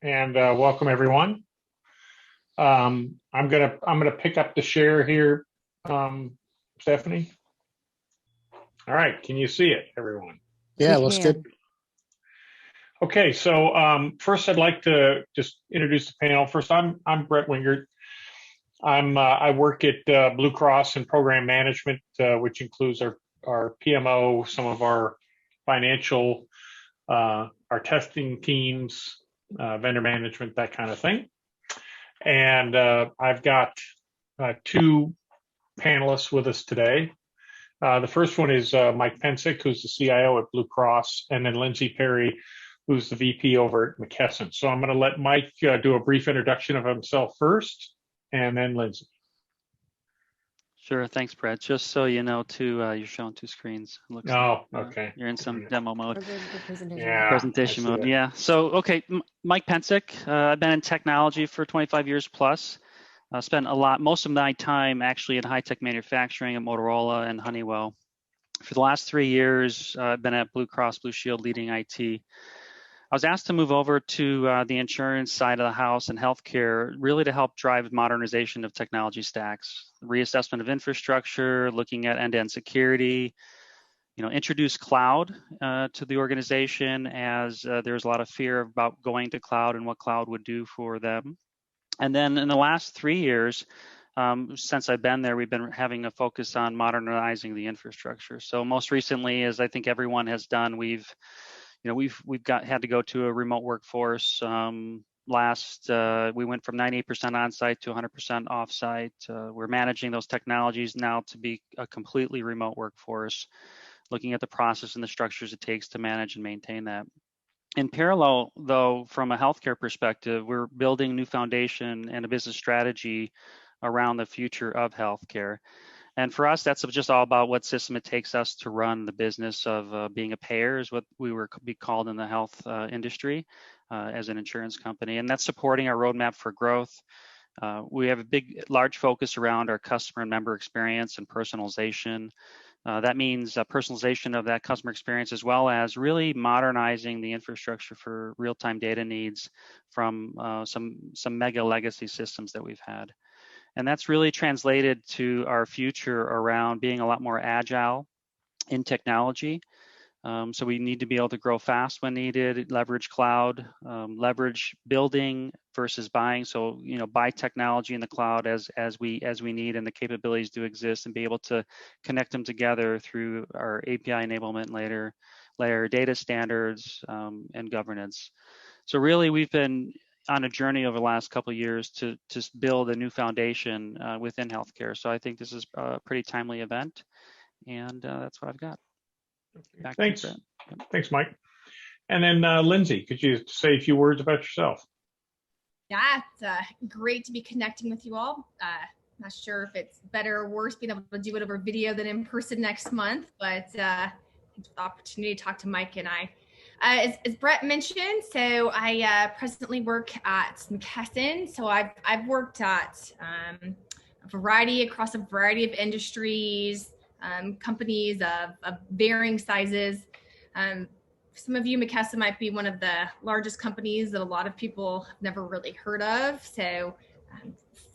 and welcome everyone. I'm gonna pick up the share here, Stephanie. All right, can you see it, everyone? Yeah, looks good. Okay, so first I'd like to just introduce the panel. First, I'm Bret Wingert. I work at Blue Cross in program management, which includes our PMO, some of our financial, our testing teams, vendor management, that kind of thing. And I've got two panelists with us today. The first one is Mike Pencek, who's the CIO at Blue Cross, and then Lindsey Perry, who's the VP over at McKesson. So I'm going to let Mike do a brief introduction of himself first, and then Lindsey. Sure, thanks, Brett. Just so you know, you're showing two screens. Looks like, okay. You're in some demo mode. Presentation mode. Yeah. So, okay, Mike Pencek. I've been in technology for 25 years plus. Spent most of my time actually in high-tech manufacturing at Motorola and Honeywell. For the last 3 years, I've been at Blue Cross Blue Shield leading IT. I was asked to move over to the insurance side of the house and healthcare, really to help drive modernization of technology stacks, reassessment of infrastructure, looking at end-to-end security, introduce cloud to the organization as there's a lot of fear about going to cloud and what cloud would do for them. And then in the last 3 years, since I've been there, we've been having a focus on modernizing the infrastructure. So most recently, as I think everyone has done, we've had to go to a remote workforce. We went from 98% on-site to 100% off-site. We're managing those technologies now to be a completely remote workforce, looking at the process and the structures it takes to manage and maintain that. In parallel, though, from a healthcare perspective, we're building a new foundation and a business strategy around the future of healthcare. And for us, that's just all about what system it takes us to run the business of being a payer, is what we were be called in the health industry as an insurance company. And that's supporting our roadmap for growth. We have a large focus around our customer and member experience and personalization. That means personalization of that customer experience, as well as really modernizing the infrastructure for real-time data needs from some mega legacy systems that we've had. And that's really translated to our future around being a lot more agile in technology. So we need to be able to grow fast when needed, leverage cloud, leverage building versus buying. So, buy technology in the cloud as we need, and the capabilities do exist, and be able to connect them together through our API enablement layer, data standards, and governance. So really, we've been on a journey over the last couple of years to just build a new foundation within healthcare. So I think this is a pretty timely event, and that's what I've got. Thanks. Thanks, Mike. And then Lindsey, could you say a few words about yourself? Yeah, it's great to be connecting with you all. Not sure if it's better or worse being able to do it over video than in person next month, but the opportunity to talk to Mike and I. As Brett mentioned, so I presently work at McKesson. So I've worked at across a variety of industries, companies of varying sizes. Some of you, McKesson might be one of the largest companies that a lot of people have never really heard of. So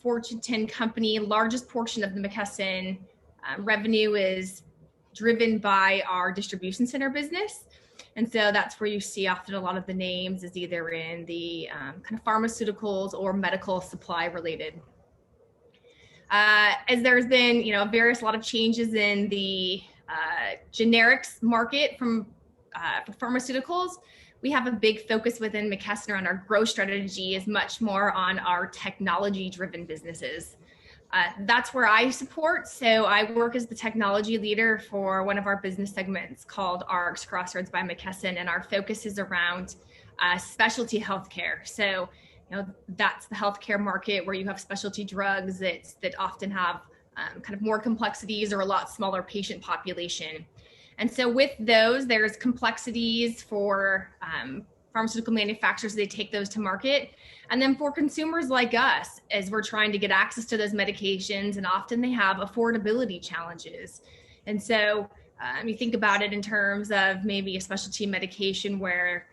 Fortune 10 company, largest portion of the McKesson revenue is driven by our distribution center business. And so that's where you see often a lot of the names is either in the kind of pharmaceuticals or medical supply related. As there's been, a lot of changes in the generics market for pharmaceuticals, we have a big focus within McKesson around our growth strategy is much more on our technology-driven businesses. That's where I support. So I work as the technology leader for one of our business segments called RX Crossroads by McKesson, and our focus is around specialty healthcare. So, that's the healthcare market where you have specialty drugs that often have kind of more complexities or a lot smaller patient population. And so with those, there's complexities for pharmaceutical manufacturers, they take those to market. And then for consumers like us, as we're trying to get access to those medications, and often they have affordability challenges. And so you think about it in terms of maybe a specialty medication where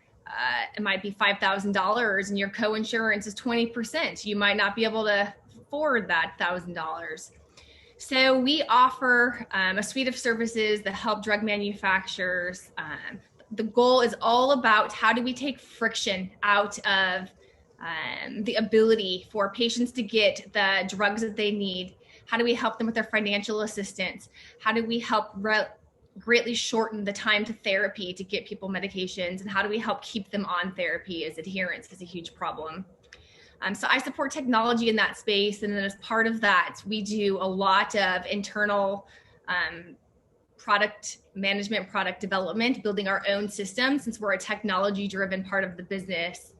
it might be $5,000 and your co-insurance is 20%. You might not be able to afford that $1,000. So we offer a suite of services that help drug manufacturers. The goal is all about how do we take friction out of the ability for patients to get the drugs that they need. How do we help them with their financial assistance? How do we help greatly shorten the time to therapy to get people medications? And how do we help keep them on therapy, as adherence is a huge problem? So I support technology in that space. And then as part of that, we do a lot of internal product management, product development, building our own systems, since we're a technology-driven part of the business.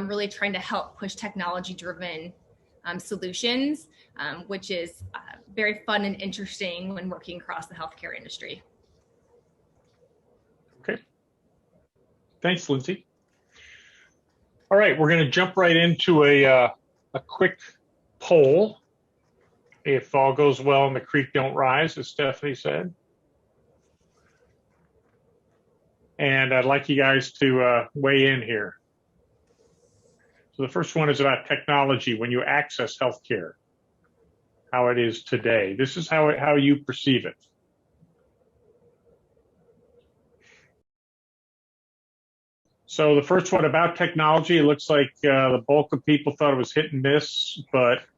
Really trying to help push technology-driven solutions, which is very fun and interesting when working across the healthcare industry. Okay. Thanks, Lindsey. All right, we're going to jump right into a quick poll. If all goes well and the creek don't rise, as Stephanie said. And I'd like you guys to weigh in here. So the first one is about technology when you access healthcare, how it is today. This is how you perceive it. So the first one about technology, it looks like the bulk of people thought it was hit and miss,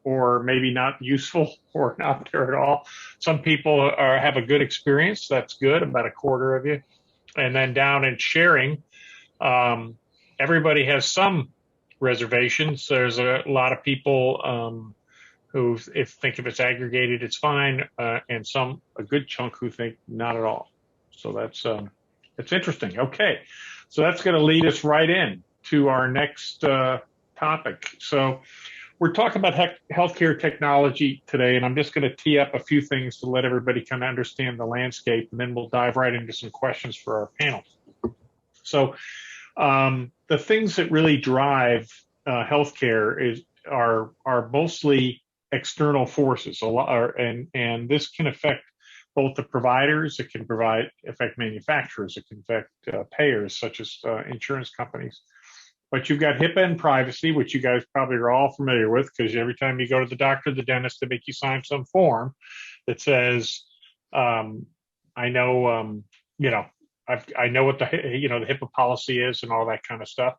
or maybe not useful or not there at all. Some people have a good experience. That's good, about a quarter of you. And then down in sharing, everybody has some reservations. There's a lot of people who think if it's aggregated, it's fine, and a good chunk who think not at all. So that's interesting. Okay, so that's going to lead us right in to our next topic. So we're talking about healthcare technology today, and I'm just going to tee up a few things to let everybody kind of understand the landscape, and then we'll dive right into some questions for our panel. So the things that really drive healthcare are mostly external forces, and this can affect both the providers, it can affect manufacturers, it can affect payers such as insurance companies. But you've got HIPAA and privacy, which you guys probably are all familiar with, because every time you go to the doctor, the dentist, they make you sign some form that says, I know, I know what the HIPAA policy is and all that kind of stuff,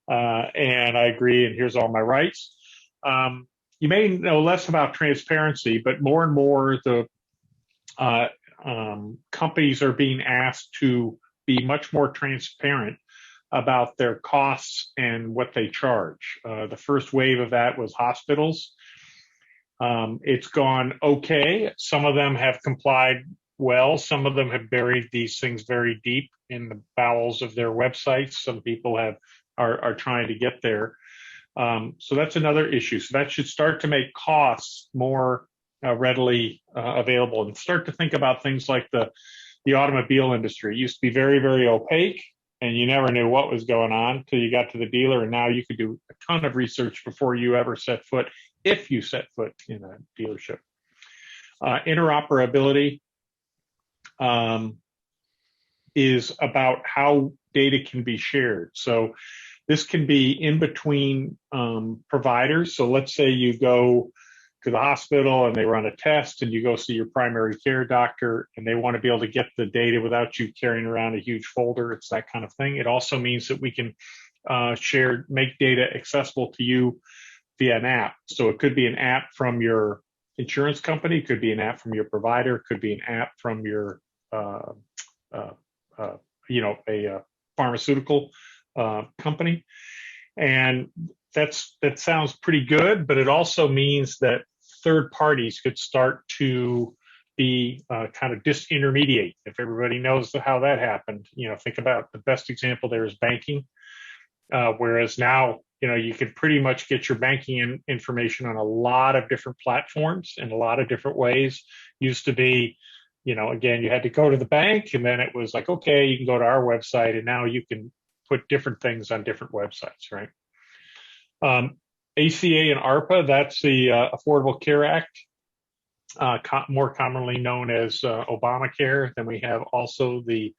and I agree, and here's all my rights. You may know less about transparency, but more and more the companies are being asked to be much more transparent about their costs and what they charge. The first wave of that was hospitals. It's gone okay. Some of them have complied well. Some of them have buried these things very deep in the bowels of their websites. Some people are trying to get there. So that's another issue. So that should start to make costs more readily available, and start to think about things like the automobile industry. It used to be very, very opaque, and you never knew what was going on until you got to the dealer, and now you could do a ton of research before you ever set foot, if you set foot in a dealership. Interoperability is about how data can be shared. So this can be in between providers. So let's say you go to the hospital and they run a test, and you go see your primary care doctor, and they want to be able to get the data without you carrying around a huge folder. It's that kind of thing. It also means that we can make data accessible to you via an app. So it could be an app from your insurance company, it could be an app from your provider, it could be an app from your a pharmaceutical company. And that sounds pretty good, but it also means that third parties could start to be kind of disintermediate. If everybody knows how that happened, think about the best example there is banking. Whereas now, you can pretty much get your banking information on a lot of different platforms in a lot of different ways. Used to be, again, you had to go to the bank, and then it was like, okay, you can go to our website, and now you can put different things on different websites, right? ACA and ARPA, that's the Affordable Care Act, more commonly known as Obamacare. Then we have also the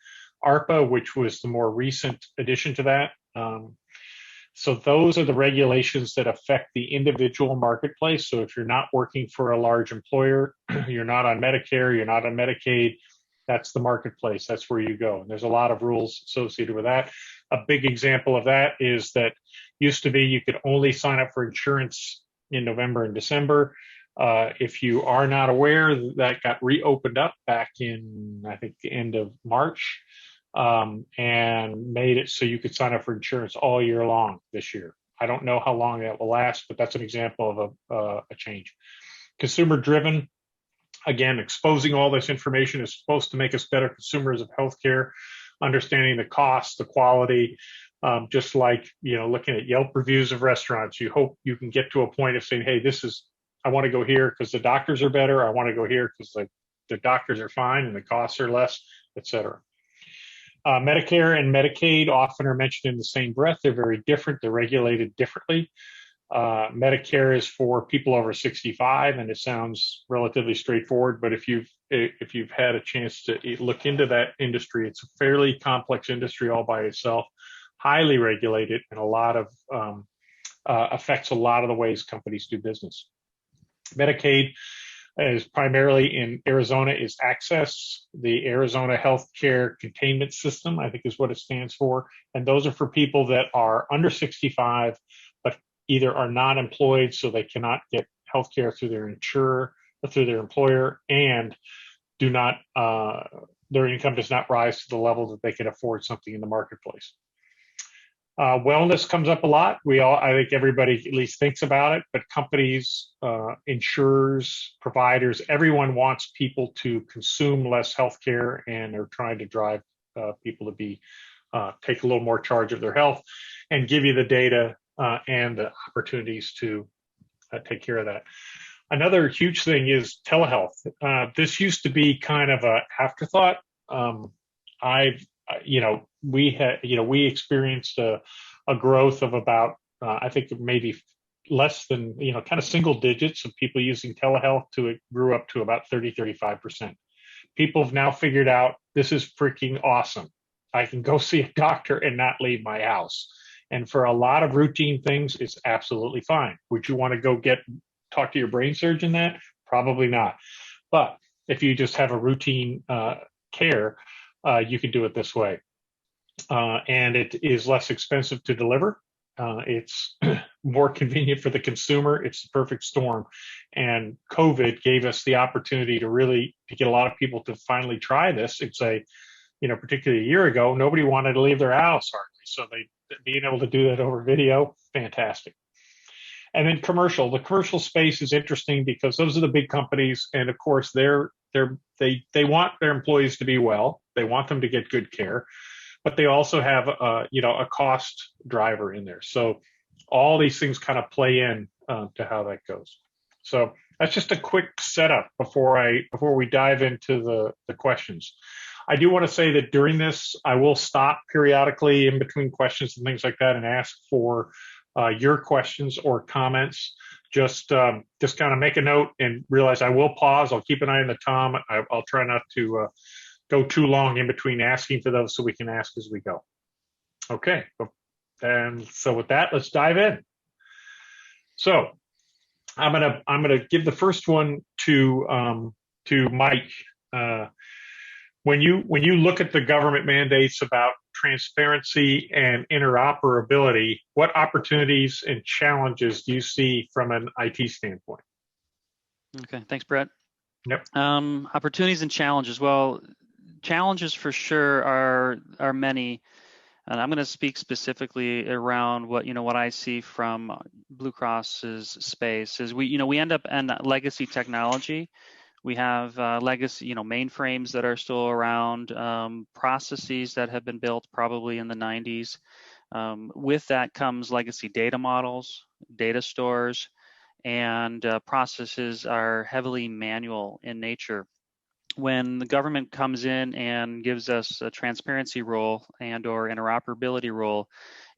ARPA, which was the more recent addition to that. So those are the regulations that affect the individual marketplace. So if you're not working for a large employer, you're not on Medicare, you're not on Medicaid, that's the marketplace. That's where you go. And there's a lot of rules associated with that. A big example of that is that used to be you could only sign up for insurance in November and December. If you are not aware, that got reopened up back in, I think, the end of March, and made it so you could sign up for insurance all year long this year. I don't know how long that will last, but that's an example of a change. Consumer driven, again, exposing all this information is supposed to make us better consumers of healthcare, understanding the cost, the quality, just like, looking at Yelp reviews of restaurants. You hope you can get to a point of saying, hey, I want to go here because the doctors are better. I want to go here because the doctors are fine and the costs are less, et cetera. Medicare and Medicaid often are mentioned in the same breath. They're very different. They're regulated differently. Medicare is for people over 65, and it sounds relatively straightforward. But if you've had a chance to look into that industry, it's a fairly complex industry all by itself, highly regulated, and a lot of affects a lot of the ways companies do business. Medicaid is primarily in Arizona is Access, the Arizona Healthcare Containment System, I think is what it stands for. And those are for people that are under 65, but either are not employed, so they cannot get healthcare through their insurer or through their employer, and do not their income does not rise to the level that they can afford something in the marketplace. Wellness comes up a lot. I think everybody at least thinks about it, but companies, insurers, providers, everyone wants people to consume less healthcare, and are trying to drive people to take a little more charge of their health and give you the data and the opportunities to take care of that. Another huge thing is telehealth. This used to be kind of an afterthought. We experienced a growth of about, I think maybe less than, kind of single digits of people using telehealth it grew up to about 30-35%. People have now figured out this is freaking awesome. I can go see a doctor and not leave my house. And for a lot of routine things, it's absolutely fine. Would you want to go talk to your brain surgeon that? Probably not. But if you just have a routine care, you can do it this way. And it is less expensive to deliver. It's more convenient for the consumer. It's the perfect storm. And COVID gave us the opportunity to get a lot of people to finally try this. It's particularly a year ago, nobody wanted to leave their house hardly. So being able to do that over video, fantastic. And then the commercial space is interesting because those are the big companies. And of course, they want their employees to be well. They want them to get good care, but they also have a cost driver in there. So all these things kind of play in to how that goes. So that's just a quick setup before we dive into the questions. I do want to say that during this, I will stop periodically in between questions and things like that and ask for your questions or comments. Just kind of make a note and realize I will pause. I'll keep an eye on the time. I'll try not to go too long in between asking for those, so we can ask as we go. Okay, and so with that, let's dive in. So I'm gonna give the first one to Mike. When you look at the government mandates about transparency and interoperability, what opportunities and challenges do you see from an IT standpoint? Okay, thanks, Bret. Yep. Opportunities and challenges. Well, challenges for sure are many, and I'm going to speak specifically around what I see from Blue Cross's space is we end up in legacy technology. We have legacy, mainframes that are still around, processes that have been built probably in the 90s. With that comes legacy data models, data stores, and processes are heavily manual in nature. When the government comes in and gives us a transparency role and or interoperability role,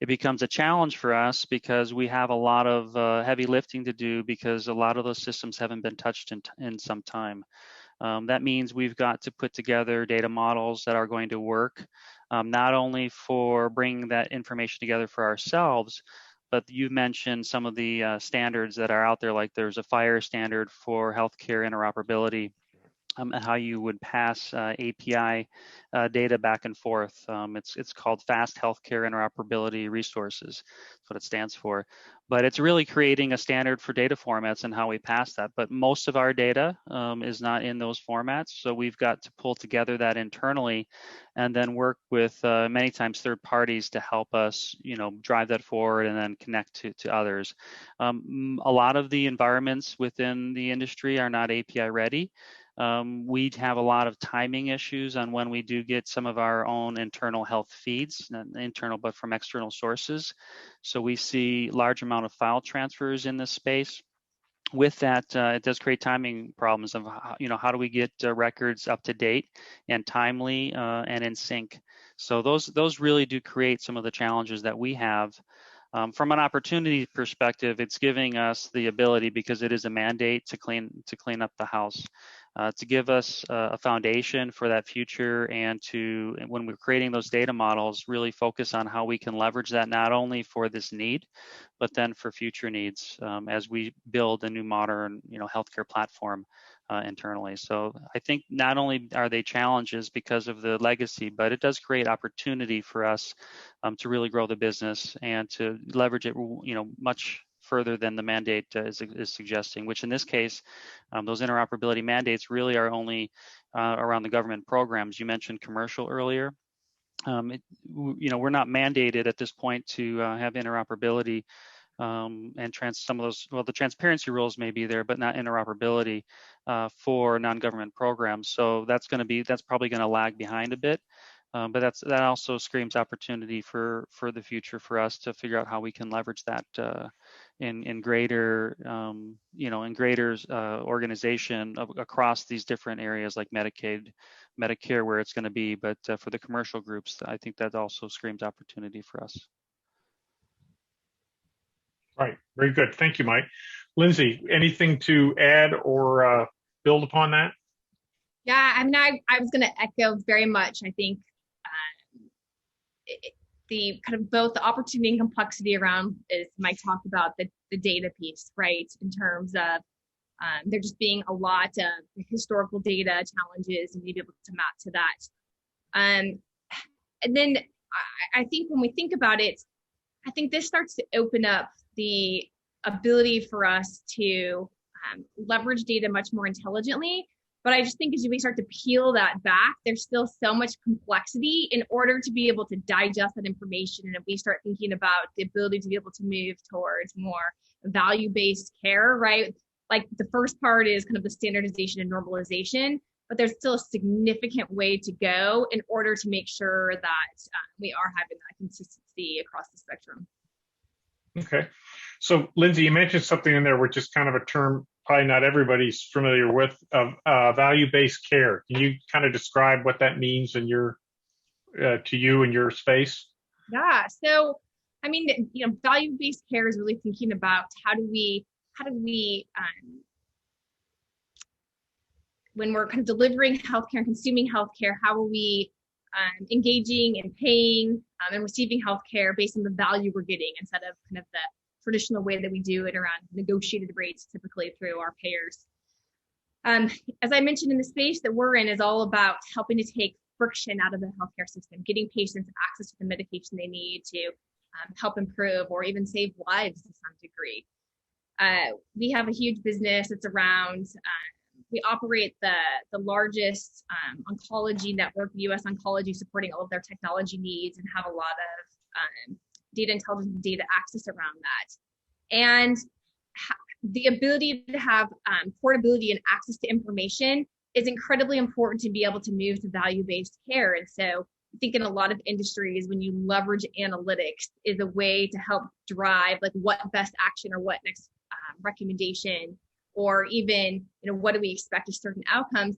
it becomes a challenge for us because we have a lot of heavy lifting to do because a lot of those systems haven't been touched in some time. That means we've got to put together data models that are going to work not only for bringing that information together for ourselves, but you mentioned some of the standards that are out there, like there's a FHIR standard for healthcare interoperability, and how you would pass API data back and forth. It's called Fast Healthcare Interoperability Resources. That's what it stands for. But it's really creating a standard for data formats and how we pass that. But most of our data is not in those formats, so we've got to pull together that internally, and then work with many times third parties to help us, drive that forward and then connect to others. A lot of the environments within the industry are not API ready. We have a lot of timing issues on when we do get some of our own internal health feeds, not internal, but from external sources. So we see large amount of file transfers in this space. With that, it does create timing problems of, how do we get records up to date and timely and in sync? So those really do create some of the challenges that we have. From an opportunity perspective, it's giving us the ability, because it is a mandate, to clean up the house, to give us a foundation for that future, and to, when we're creating those data models, really focus on how we can leverage that not only for this need, but then for future needs as we build a new modern, healthcare platform internally. So I think not only are they challenges because of the legacy, but it does create opportunity for us to really grow the business and to leverage it, much further than the mandate is suggesting, which in this case, those interoperability mandates really are only around the government programs. You mentioned commercial earlier. We're not mandated at this point to have interoperability and some of those, the transparency rules may be there, but not interoperability for non-government programs. So that's probably going to lag behind a bit. But that also screams opportunity for the future for us to figure out how we can leverage that in greater organization across these different areas like Medicaid, Medicare, where it's going to be. But for the commercial groups, I think that also screams opportunity for us. Right. Very good. Thank you, Mike. Lindsey, anything to add or build upon that? Yeah, I was going to echo very much. I think the kind of both the opportunity and complexity around, as Mike talked about, the data piece, right? In terms of there just being a lot of historical data challenges and be able to map to that. And then I think when we think about it, I think this starts to open up the ability for us to leverage data much more intelligently. But I just think as we start to peel that back, there's still so much complexity in order to be able to digest that information. And if we start thinking about the ability to be able to move towards more value-based care, right? Like the first part is kind of the standardization and normalization, but there's still a significant way to go in order to make sure that we are having that consistency across the spectrum. Okay. So Lindsey, you mentioned something in there which is kind of a term probably not everybody's familiar with, of value-based care. Can you kind of describe what that means in your to you in your space? Yeah. So, I mean, value-based care is really thinking about how do we when we're kind of delivering healthcare and consuming healthcare, how are we engaging and paying and receiving healthcare based on the value we're getting, instead of kind of the traditional way that we do it around negotiated rates, typically through our payers. As I mentioned, in the space that we're in is all about helping to take friction out of the healthcare system, getting patients access to the medication they need to help improve or even save lives to some degree. We have a huge business. It's around, we operate the largest oncology network, U.S. Oncology, supporting all of their technology needs, and have a lot of data intelligence and data access around that. And the ability to have portability and access to information is incredibly important to be able to move to value-based care. And so I think in a lot of industries, when you leverage analytics is a way to help drive like what best action or what next recommendation, or even, what do we expect of certain outcomes,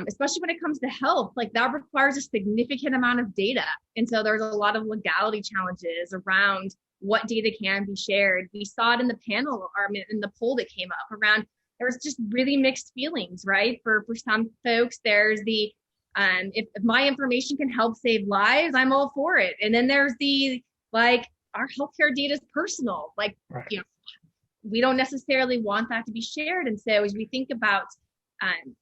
especially when it comes to health, like that requires a significant amount of data. And so there's a lot of legality challenges around what data can be shared. We saw it in the panel, or in the poll that came up around, there was just really mixed feelings, right? For some folks, there's the If my information can help save lives, I'm all for it. And then there's the, like, our healthcare data is personal. Like, Right. you know, we don't necessarily want that to be shared. And so as we think about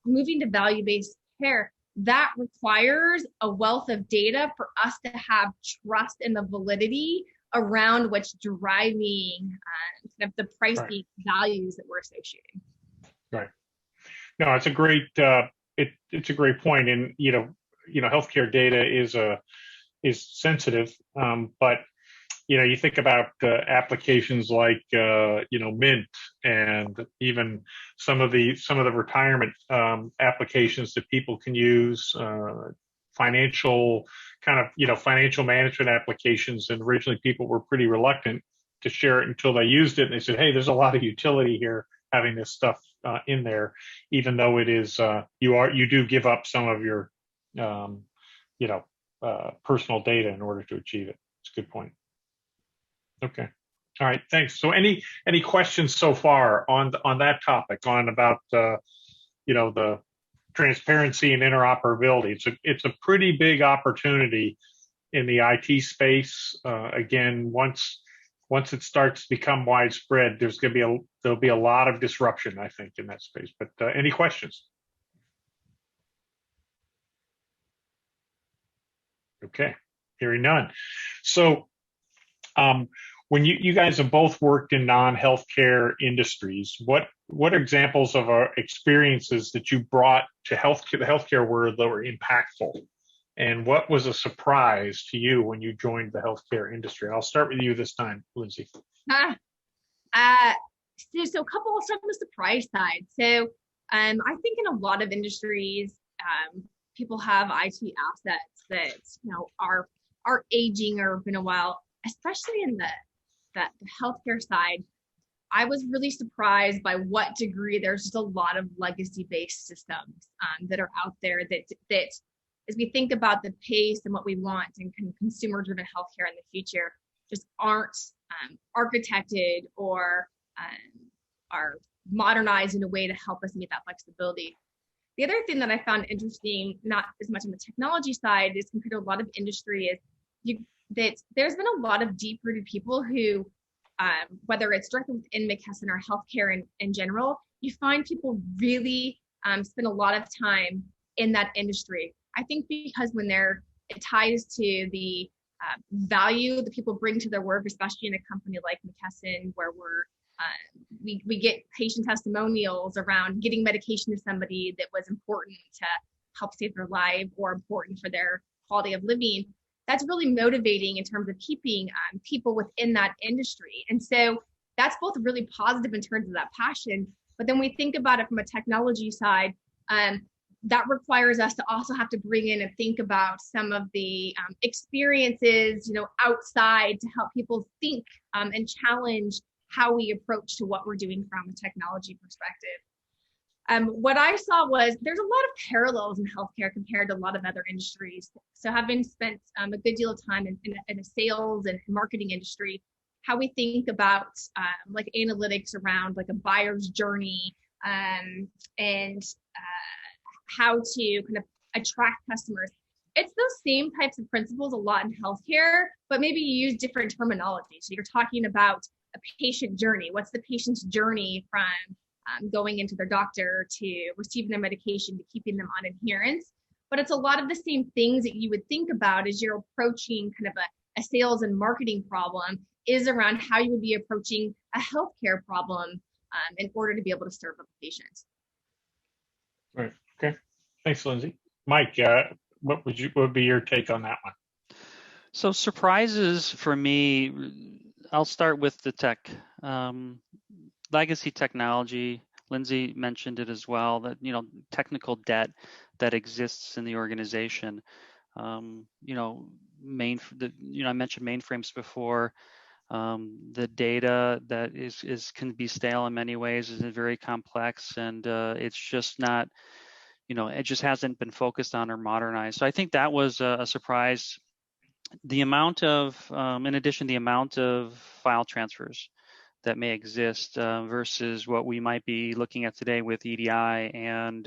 moving to value-based care, that requires a wealth of data for us to have trust in the validity around what's driving kind of the pricing values that we're associating. Right. No, it's a great it's a great point, and healthcare data is sensitive, but you think about applications like Mint, and even some of the retirement applications that people can use, financial financial management applications. And originally people were pretty reluctant to share it until they used it, and they said, hey, there's a lot of utility here having this stuff in there, even though it is you do give up some of your personal data in order to achieve it. It's a good point. Okay. All right. Thanks. So any questions so far on that topic, on about the transparency and interoperability? It's a pretty big opportunity in the IT space. Again, once it starts to become widespread, there'll be a lot of disruption, I think, in that space. But any questions? Okay. Hearing none. So when you guys have both worked in non-healthcare industries, what are examples of experiences that you brought to the healthcare world that were impactful? And what was a surprise to you when you joined the healthcare industry? I'll start with you this time, Lindsey. So a couple, I'll start on the surprise side. So I think in a lot of industries, people have IT assets that are aging or been a while, especially in the healthcare side. I was really surprised by what degree there's just a lot of legacy-based systems that are out there that as we think about the pace and what we want in consumer-driven healthcare in the future, just aren't architected or are modernized in a way to help us meet that flexibility. The other thing that I found interesting, not as much on the technology side, is compared to a lot of industry, is that there's been a lot of deep-rooted people who, whether it's directly within McKesson or healthcare in general, you find people really spend a lot of time in that industry. I think because when it ties to the value that people bring to their work, especially in a company like McKesson, where we get patient testimonials around getting medication to somebody that was important to help save their life or important for their quality of living. That's really motivating in terms of keeping people within that industry. And so that's both really positive in terms of that passion. But then we think about it from a technology side, that requires us to also have to bring in and think about some of the experiences, outside to help people think and challenge how we approach to what we're doing from a technology perspective. What I saw was there's a lot of parallels in healthcare compared to a lot of other industries. So having spent a good deal of time in a sales and marketing industry, how we think about like analytics around like a buyer's journey and how to kind of attract customers. It's those same types of principles a lot in healthcare, but maybe you use different terminology. So you're talking about a patient journey. What's the patient's journey from going into their doctor to receiving their medication to keeping them on adherence? But it's a lot of the same things that you would think about as you're approaching kind of a sales and marketing problem is around how you would be approaching a healthcare problem in order to be able to serve a patient. Right. Okay. Thanks, Lindsey. Mike, what would be your take on that one? So surprises for me, I'll start with the tech. Legacy technology, Lindsey mentioned it as well, that, technical debt that exists in the organization. I mentioned mainframes before. The data that can be stale in many ways, is very complex, and it's just not, it just hasn't been focused on or modernized. So I think that was a surprise. The amount of, in addition, the amount of file transfers that may exist versus what we might be looking at today with EDI and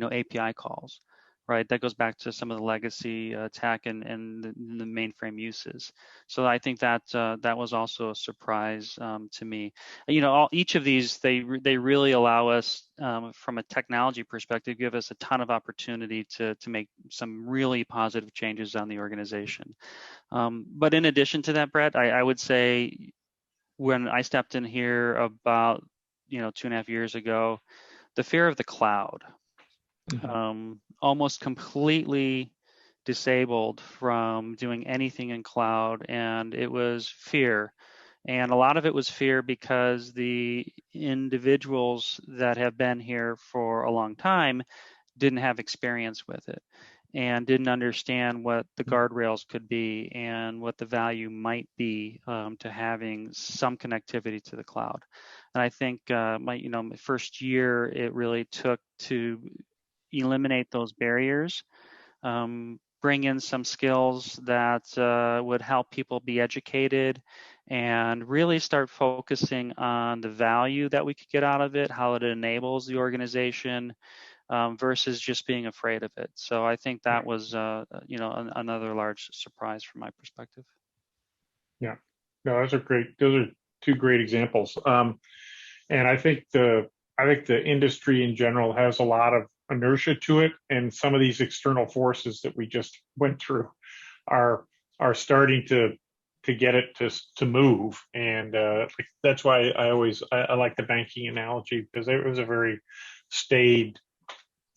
API calls. right? That goes back to some of the legacy tech and the mainframe uses. So I think that that was also a surprise to me. Each of these, they really allow us from a technology perspective, give us a ton of opportunity to make some really positive changes on the organization. But in addition to that, Bret, I would say when I stepped in here about 2.5 years ago, the fear of the cloud. Almost completely disabled from doing anything in cloud, and it was fear. And a lot of it was fear because the individuals that have been here for a long time didn't have experience with it and didn't understand what the guardrails could be and what the value might be to having some connectivity to the cloud. And I think my first year, it really took to eliminate those barriers, bring in some skills that would help people be educated, and really start focusing on the value that we could get out of it, how it enables the organization, versus just being afraid of it. So I think that was, another large surprise from my perspective. Yeah, no, those are great. Those are two great examples. And I think the industry in general has a lot of inertia to it, and some of these external forces that we just went through are starting to get it to move. And that's why I like the banking analogy, because it was a very staid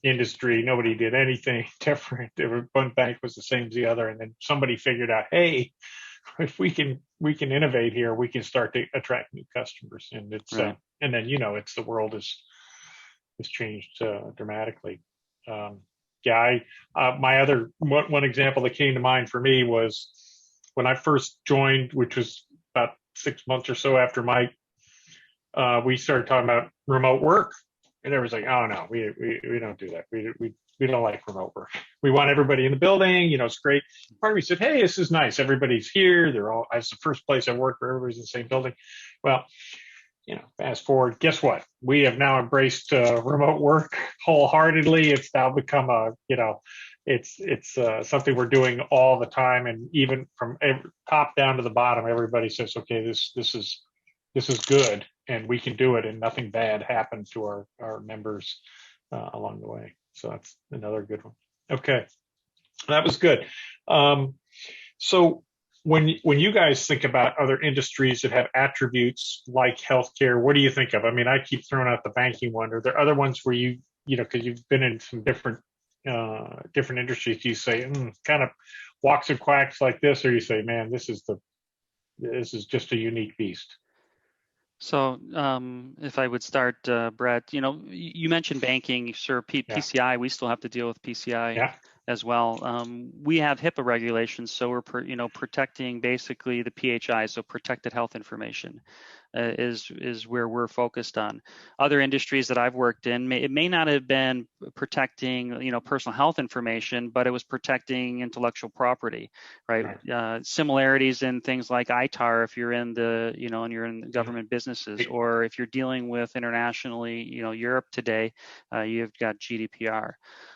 industry. Nobody did anything different. One bank was the same as the other, and then somebody figured out, hey, if we can innovate here, we can start to attract new customers. And it's right. And then it's the world has changed dramatically. My other one example that came to mind for me was when I first joined, which was about 6 months or so after Mike. We started talking about remote work. And everyone's like, oh no, we don't do that. We don't like remote work. We want everybody in the building. It's great. Part of me said, hey, this is nice. Everybody's here. It's the first place I work where everybody's in the same building. Well, fast forward, guess what? We have now embraced remote work wholeheartedly. It's now become it's something we're doing all the time. And even from top down to the bottom, everybody says, okay, this is good, and we can do it, and nothing bad happens to our members along the way. So that's another good one. Okay, that was good. So when you guys think about other industries that have attributes like healthcare, what do you think of? I mean, I keep throwing out the banking one. Are there other ones where because you've been in some different industries, you say kind of walks and quacks like this, or you say, man, this is just a unique beast? So if I would start, Bret, you mentioned banking. Sure, PCI, we still have to deal with PCI as well. We have HIPAA regulations, so we're protecting basically the PHI, so protected health information is where we're focused on. Other industries that I've worked in, it may not have been protecting personal health information, but it was protecting intellectual property, right? Similarities in things like ITAR if you're in the and you're in government businesses, or if you're dealing with internationally, Europe today, you've got GDPR.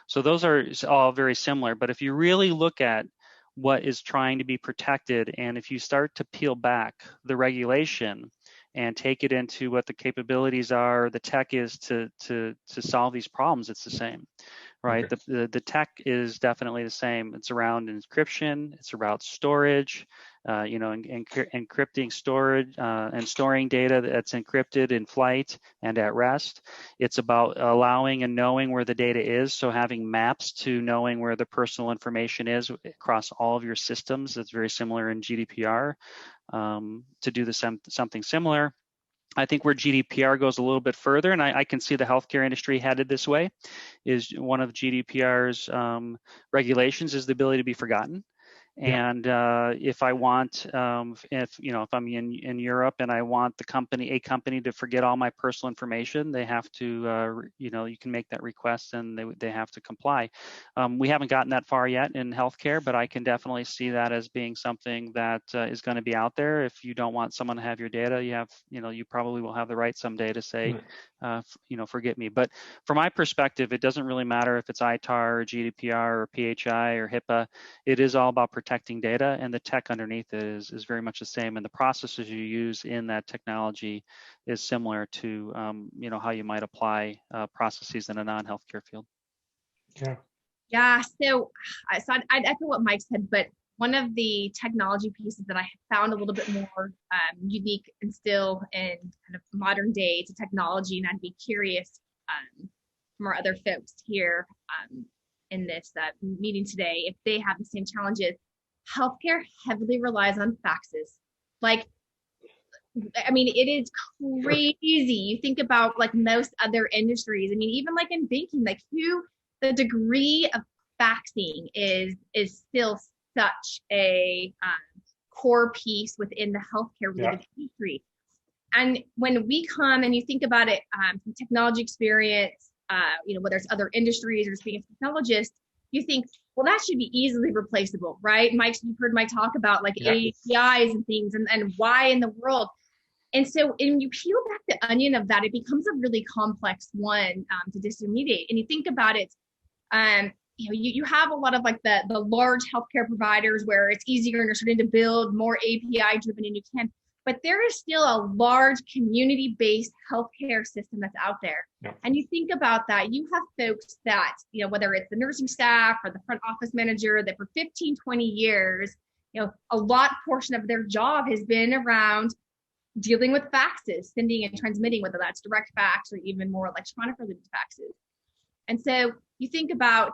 So those are all very similar. But if you really look at what is trying to be protected, and if you start to peel back the regulation and take it into what the capabilities are, the tech is to solve these problems, it's the same, right? Okay. The tech is definitely the same. It's around encryption, it's around storage, encrypting storage and storing data that's encrypted in flight and at rest. It's about allowing and knowing where the data is, so having maps to knowing where the personal information is across all of your systems. That's very similar in GDPR. To do something similar, I think where GDPR goes a little bit further, and I can see the healthcare industry headed this way, is one of GDPR's regulations is the ability to be forgotten. And if I want, if I'm in Europe and I want a company to forget all my personal information, they have to, you can make that request and they have to comply. We haven't gotten that far yet in healthcare, but I can definitely see that as being something that is going to be out there. If you don't want someone to have your data, you probably will have the right someday to say, forget me. But from my perspective, it doesn't really matter if it's ITAR or GDPR or PHI or HIPAA. It is all about protecting data, and the tech underneath it is very much the same, and the processes you use in that technology is similar to how you might apply processes in a non-healthcare field. Yeah. So I'd echo what Mike said, but one of the technology pieces that I found a little bit more unique and still in kind of modern day to technology, and I'd be curious from our other folks here in this meeting today if they have the same challenges. Healthcare heavily relies on faxes. Like, I mean, it is crazy. You think about like most other industries. I mean, even like in banking, like the degree of faxing is still such a core piece within the healthcare related industry. And when we come and you think about it from technology experience, whether it's other industries or just being a technologist, you think, well, that should be easily replaceable, right? Mike, you've heard Mike talk about like APIs and things and why in the world. And so when you peel back the onion of that, it becomes a really complex one to disintermediate. And you think about it, you have a lot of like the large healthcare providers where it's easier and you're starting to build more API driven and you can. But there is still a large community-based healthcare system that's out there. Yep. And you think about that, you have folks that, whether it's the nursing staff or the front office manager, that for 15, 20 years, a lot portion of their job has been around dealing with faxes, sending and transmitting, whether that's direct fax or even more electronic related faxes. And so you think about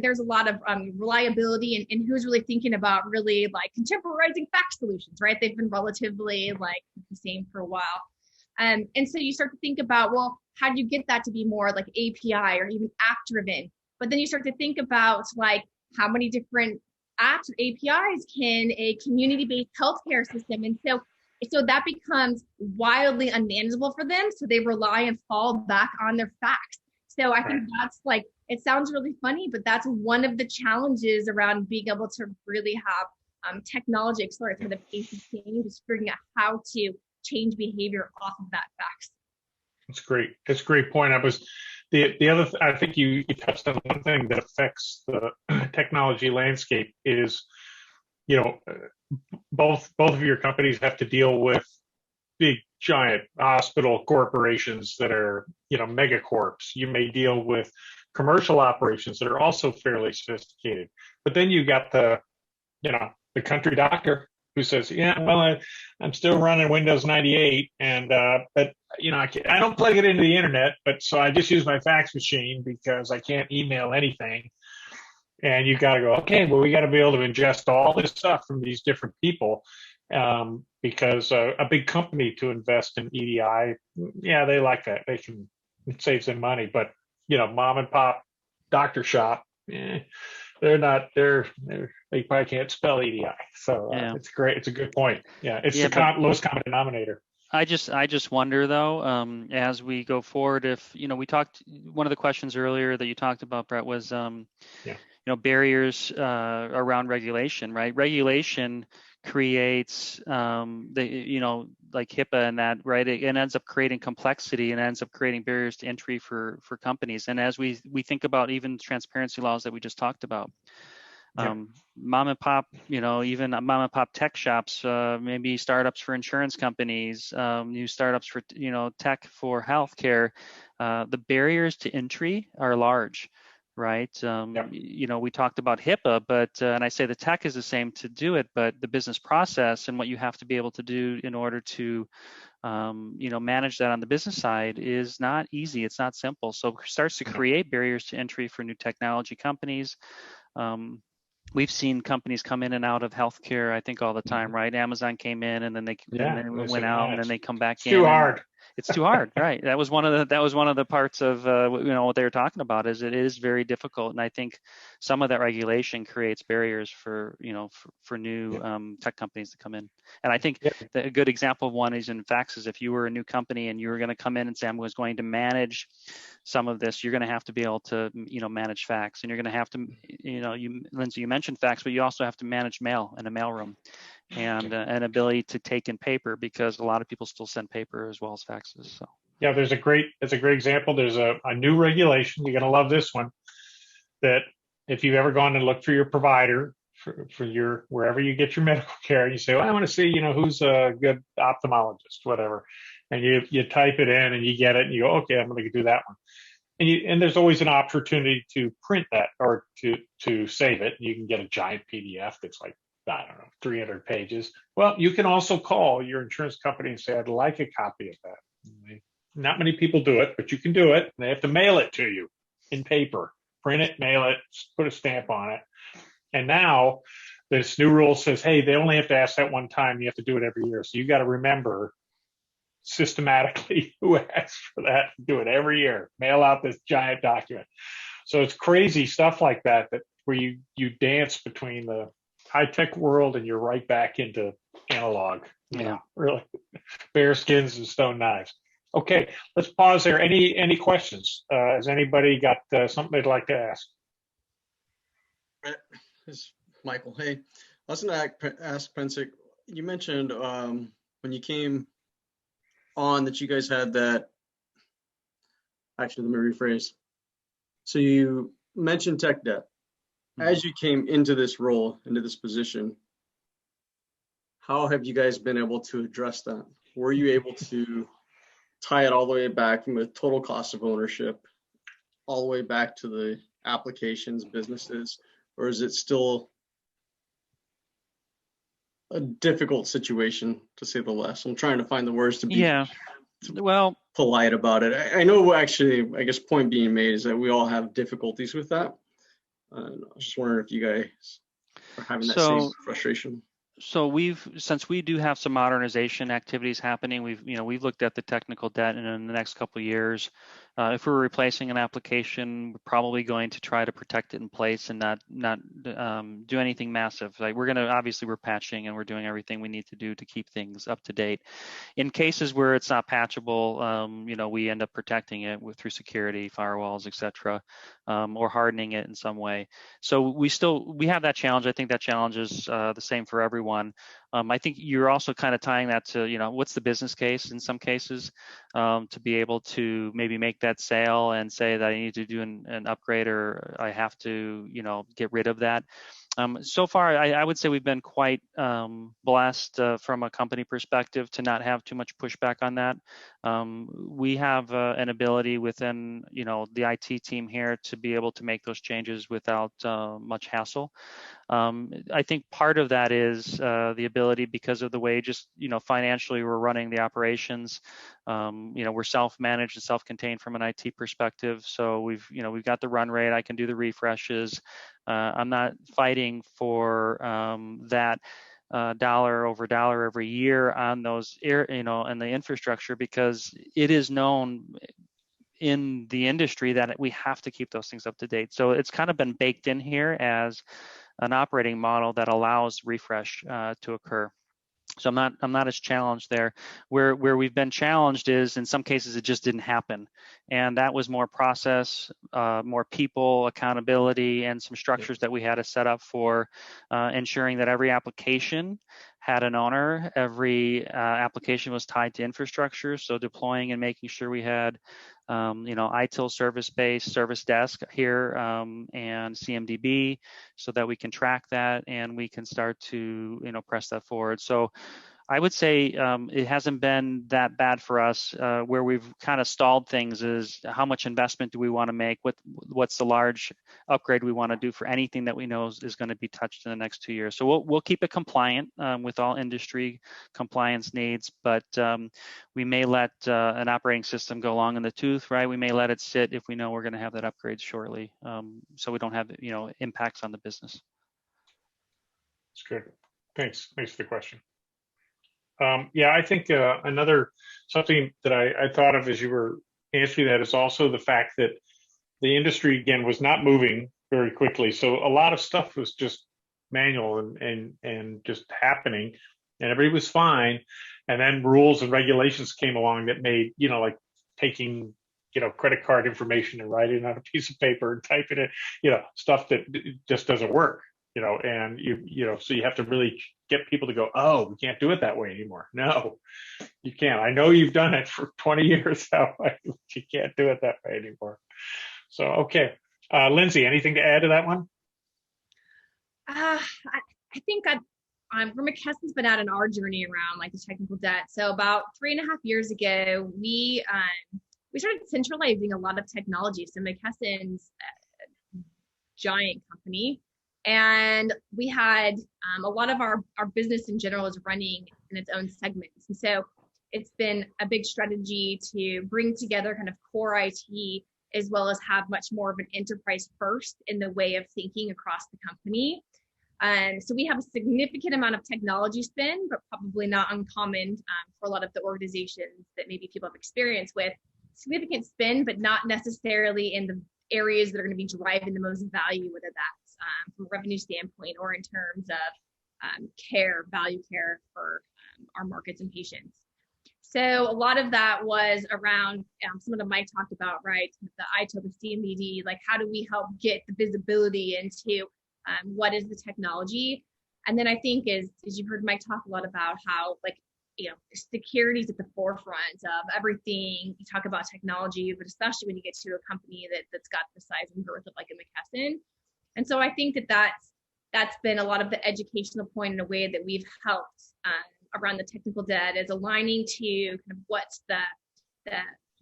there's a lot of reliability and who's really thinking about really like contemporizing fax solutions, right? They've been relatively like the same for a while. And so you start to think about, well, how do you get that to be more like API or even app driven? But then you start to think about like how many different apps or APIs can a community-based healthcare system. And so that becomes wildly unmanageable for them. So they rely and fall back on their fax. So I think that's like, it sounds really funny, but that's one of the challenges around being able to really have technology accelerate for the pace of change, is figuring out how to change behavior off of that fax. That's great. That's a great point. The other, I think you touched on one thing that affects the technology landscape is, both of your companies have to deal with big giant hospital corporations that are, megacorps. You may deal with commercial operations that are also fairly sophisticated. But then you got the country doctor who says, I'm still running Windows 98 and, but I don't plug it into the internet, but so I just use my fax machine because I can't email anything. And you got to go, okay, well, we got to be able to ingest all this stuff from these different people. Because a big company to invest in EDI, they like that. It saves them money. But, mom and pop doctor shop, they probably can't spell EDI. So it's great. It's a good point. Yeah, it's the lowest common denominator. I just wonder though, as we go forward, if, we talked, one of the questions earlier that you talked about, Bret, was, barriers around regulation, right? Regulation creates like HIPAA and that, right? It ends up creating complexity and ends up creating barriers to entry for companies. And as we think about even transparency laws that we just talked about, mom and pop, even mom and pop tech shops, maybe startups for insurance companies, new startups for tech for healthcare, the barriers to entry are large. Right. We talked about HIPAA, but and I say the tech is the same to do it, but the business process and what you have to be able to do in order to, manage that on the business side is not easy. It's not simple. So it starts to create barriers to entry for new technology companies. We've seen companies come in and out of healthcare, I think, all the time, right? Amazon came in and then they went out and then they come back in. Too hard. It's too hard, right? That was one of the parts of what they were talking about, is it is very difficult, and I think some of that regulation creates barriers for for new tech companies to come in. And I think a good example of one is in faxes. If you were a new company and you were going to come in and say, I'm going to manage some of this, you're going to have to be able to manage fax, and you're going to have to Lindsey, you mentioned fax, but you also have to manage mail in a mailroom, and an ability to take in paper, because a lot of people still send paper as well as faxes. So yeah, that's a great example. There's a new regulation. You're going to love this one, that if you've ever gone and looked for your provider for your wherever you get your medical care, and you say, well, I want to see who's a good ophthalmologist, whatever, and you type it in and you get it and you go, okay, I'm going to do that one. And there's always an opportunity to print that or to save it. You can get a giant PDF that's like, I don't know, 300 pages. Well, you can also call your insurance company and say, I'd like a copy of that. Not many people do it, but you can do it. They have to mail it to you in paper. Print it, mail it, put a stamp on it. And now this new rule says, hey, they only have to ask that one time. You have to do it every year. So you got to remember systematically who asks for that. Do it every year. Mail out this giant document. So it's crazy stuff like that where you dance between the high-tech world and you're right back into analog. Yeah, really. Bear skins and stone knives. Okay, let's pause there. Any questions? Has anybody got something they'd like to ask? This is Michael. Hey, I was going to ask Pencek, you mentioned when you came on that you guys had that, actually, let me rephrase. So you mentioned tech debt. As you came into this role, into this position, how have you guys been able to address that? Were you able to tie it all the way back from the total cost of ownership all the way back to the applications, businesses, or is it still a difficult situation, to say the least? I'm trying to find the words to be polite about it. I know, actually, I guess point being made is that we all have difficulties with that. I was just wondering if you guys are having that same frustration. So since we do have some modernization activities happening, we've looked at the technical debt, and in the next couple of years, if we're replacing an application, we're probably going to try to protect it in place and not do anything massive. Like we're patching and we're doing everything we need to do to keep things up to date. In cases where it's not patchable, we end up protecting it through security, firewalls, etc., or hardening it in some way. So we have that challenge. I think that challenge is the same for everyone. I think you're also kind of tying that to, what's the business case in some cases, to be able to maybe make that sale and say that I need to do an upgrade, or I have to, get rid of that. So far, I would say we've been quite blessed from a company perspective to not have too much pushback on that. We have an ability within, the IT team here to be able to make those changes without much hassle. I think part of that is the ability, because of the way just financially we're running the operations. We're self-managed and self-contained from an IT perspective. So we've got the run rate. I can do the refreshes. I'm not fighting for that dollar over dollar every year on those and the infrastructure, because it is known in the industry that we have to keep those things up to date. So it's kind of been baked in here as an operating model that allows refresh to occur. So I'm not as challenged there. Where we've been challenged is in some cases it just didn't happen, and that was more process, more people, accountability, and some structures that we had to set up for ensuring that every application had an owner. Every application was tied to infrastructure, so deploying and making sure we had ITIL service-based service desk here and CMDB, so that we can track that and we can start to press that forward. So I would say it hasn't been that bad for us. Where we've kind of stalled things is how much investment do we want to make? What's the large upgrade we want to do for anything that we know is going to be touched in the next 2 years? So we'll keep it compliant with all industry compliance needs, but we may let an operating system go long in the tooth, right? We may let it sit if we know we're going to have that upgrade shortly, so we don't have impacts on the business. That's good. Thanks for the question. Yeah, I think another something that I thought of as you were answering that is also the fact that the industry again was not moving very quickly, so a lot of stuff was just manual and just happening, and everybody was fine. And then rules and regulations came along that made like taking credit card information and writing it on a piece of paper and typing it, stuff that just doesn't work. And so you have to really get people to go, oh, we can't do it that way anymore. No, you can't. I know you've done it for 20 years that way, but you can't do it that way anymore. So, okay. Lindsey, anything to add to that one? I think McKesson's been out on our journey around like the technical debt. So about 3.5 years ago, we started centralizing a lot of technology. So McKesson's a giant company, and we had a lot of our business in general is running in its own segments. And so it's been a big strategy to bring together kind of core IT as well as have much more of an enterprise first in the way of thinking across the company. So we have a significant amount of technology spend, but probably not uncommon for a lot of the organizations that maybe people have experience with. Significant spend, but not necessarily in the areas that are going to be driving the most value, whether that's from a revenue standpoint or in terms of value care for our markets and patients. So a lot of that was around some of the Mike talked about, right? The ITOP, CMBD, like how do we help get the visibility into what is the technology? And then I think as you've heard Mike talk a lot about how security is at the forefront of everything. You talk about technology, but especially when you get to a company that's got the size and growth of like a McKesson. And so I think that's been a lot of the educational point in a way that we've helped around the technical debt is aligning to kind of what's the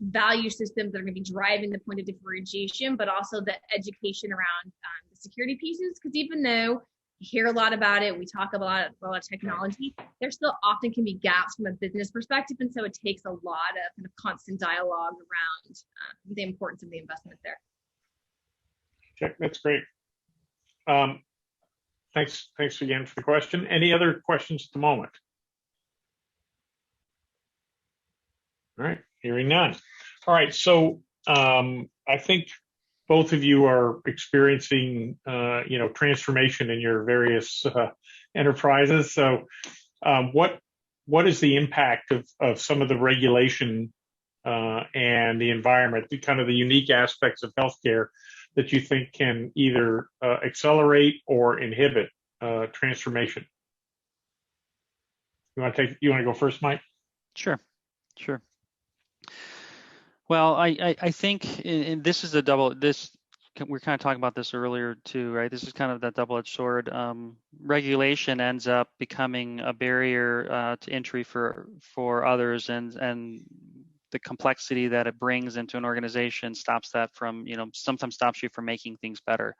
value systems that are going to be driving the point of differentiation, but also the education around the security pieces. Because even though you hear a lot about it, we talk about a lot of technology, there still often can be gaps from a business perspective. And so it takes a lot of kind of constant dialogue around the importance of the investment there. Okay, that's great. Thanks again for the question. Any other questions at the moment? All right, hearing none. All right, so I think both of you are experiencing, transformation in your various enterprises. So, what is the impact of some of the regulation and the environment, kind of the unique aspects of healthcare that you think can either accelerate or inhibit transformation? You want to go first, Mike? Sure. Well, I think this is we're kind of talking about this earlier too, right? This is kind of that double-edged sword. Regulation ends up becoming a barrier to entry for others, and the complexity that it brings into an organization stops that from, sometimes stops you from making things better.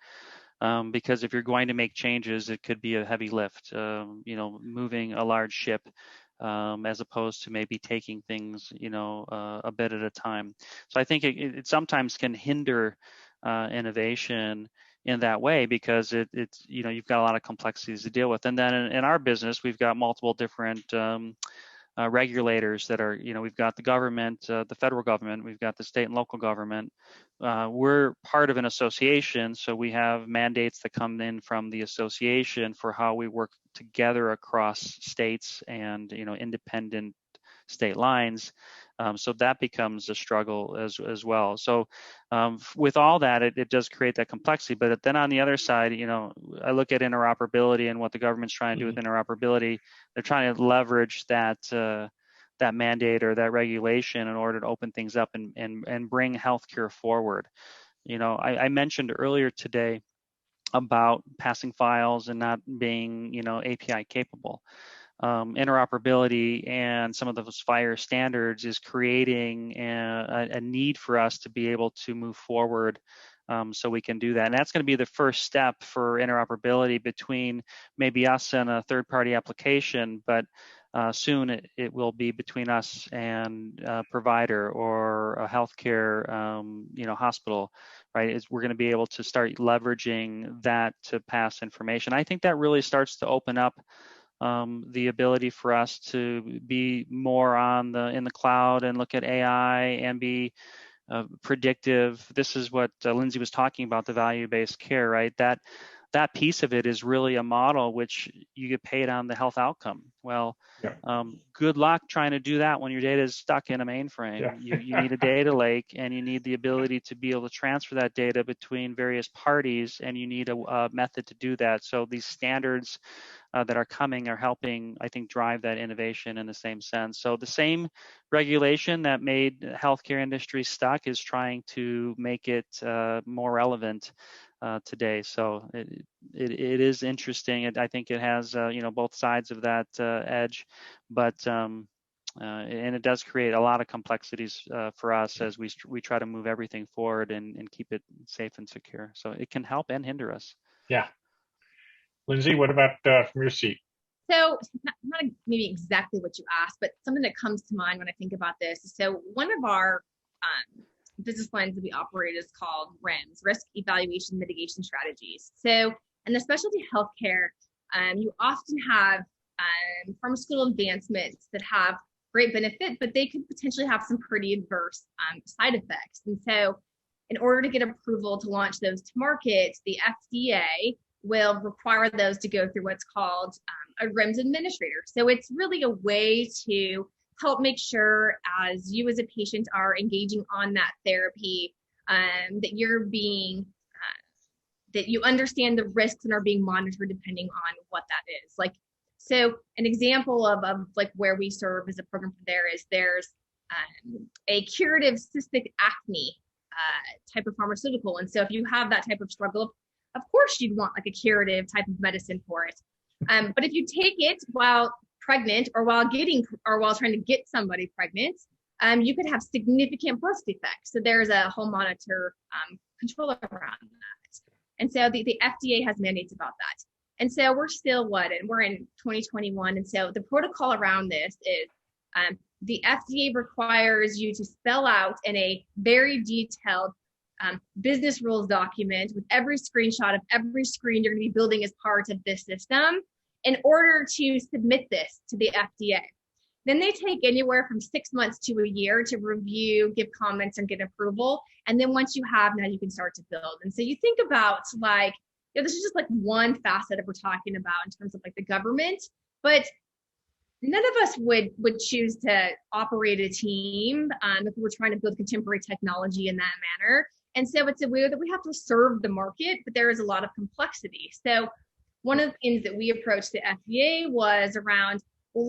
Because if you're going to make changes, it could be a heavy lift, moving a large ship. As opposed to maybe taking things, a bit at a time. So I think it sometimes can hinder innovation in that way because it's you've got a lot of complexities to deal with. And then in our business, we've got multiple different regulators that are, we've got the government, the federal government, we've got the state and local government. We're part of an association, so we have mandates that come in from the association for how we work together across states and independent state lines. So that becomes a struggle as well. So with all that, it does create that complexity. But then on the other side, I look at interoperability and what the government's trying to do with interoperability. They're trying to leverage that mandate or that regulation in order to open things up and bring healthcare forward. I mentioned earlier today about passing files and not being, API capable. Interoperability and some of those FHIR standards is creating a need for us to be able to move forward so we can do that. And that's going to be the first step for interoperability between maybe us and a third-party application, but soon it will be between us and a provider or a healthcare, hospital, right? We're going to be able to start leveraging that to pass information. I think that really starts to open up the ability for us to be more in the cloud and look at AI and be predictive. This is what Lindsey was talking about, the value-based care, right? That piece of it is really a model which you get paid on the health outcome. Well, good luck trying to do that when your data is stuck in a mainframe. Yeah. You need a data lake, and you need the ability to be able to transfer that data between various parties, and you need a method to do that. So these standards that are coming are helping, I think, drive that innovation in the same sense. So the same regulation that made the healthcare industry stuck is trying to make it more relevant today. So it is interesting. I think it has both sides of that edge, but and it does create a lot of complexities for us as we try to move everything forward and keep it safe and secure. So it can help and hinder us. Yeah. Lindsey, what about from your seat? So not maybe exactly what you asked, but something that comes to mind when I think about this. So one of our business lines that we operate is called REMS, Risk Evaluation Mitigation Strategies. So in the specialty healthcare, you often have pharmaceutical advancements that have great benefit, but they could potentially have some pretty adverse side effects. And so in order to get approval to launch those to market, the FDA will require those to go through what's called a REMS administrator. So it's really a way to help make sure as you as a patient are engaging on that therapy, that you're being, that you understand the risks and are being monitored depending on what that is. Like, so an example of like where we serve as a program there is there's a curative cystic acne type of pharmaceutical. And so if you have that type of struggle, of course you'd want like a curative type of medicine for it. But if you take it while pregnant or while trying to get somebody pregnant, you could have significant birth defects. So there's a whole monitor control around that. And so the FDA has mandates about that. And so we're still we're in 2021. And so the protocol around this is the FDA requires you to spell out in a very detailed business rules document with every screenshot of every screen you're going to be building as part of this system in order to submit this to the FDA. Then they take anywhere from 6 months to a year to review, give comments, and get approval. And then once you have, now you can start to build. And so you think about like, this is just like one facet that we're talking about in terms of like the government, but none of us would choose to operate a team if we were trying to build contemporary technology in that manner. And so it's a way that we have to serve the market, but there is a lot of complexity. So one of the things that we approached the FDA was around, well,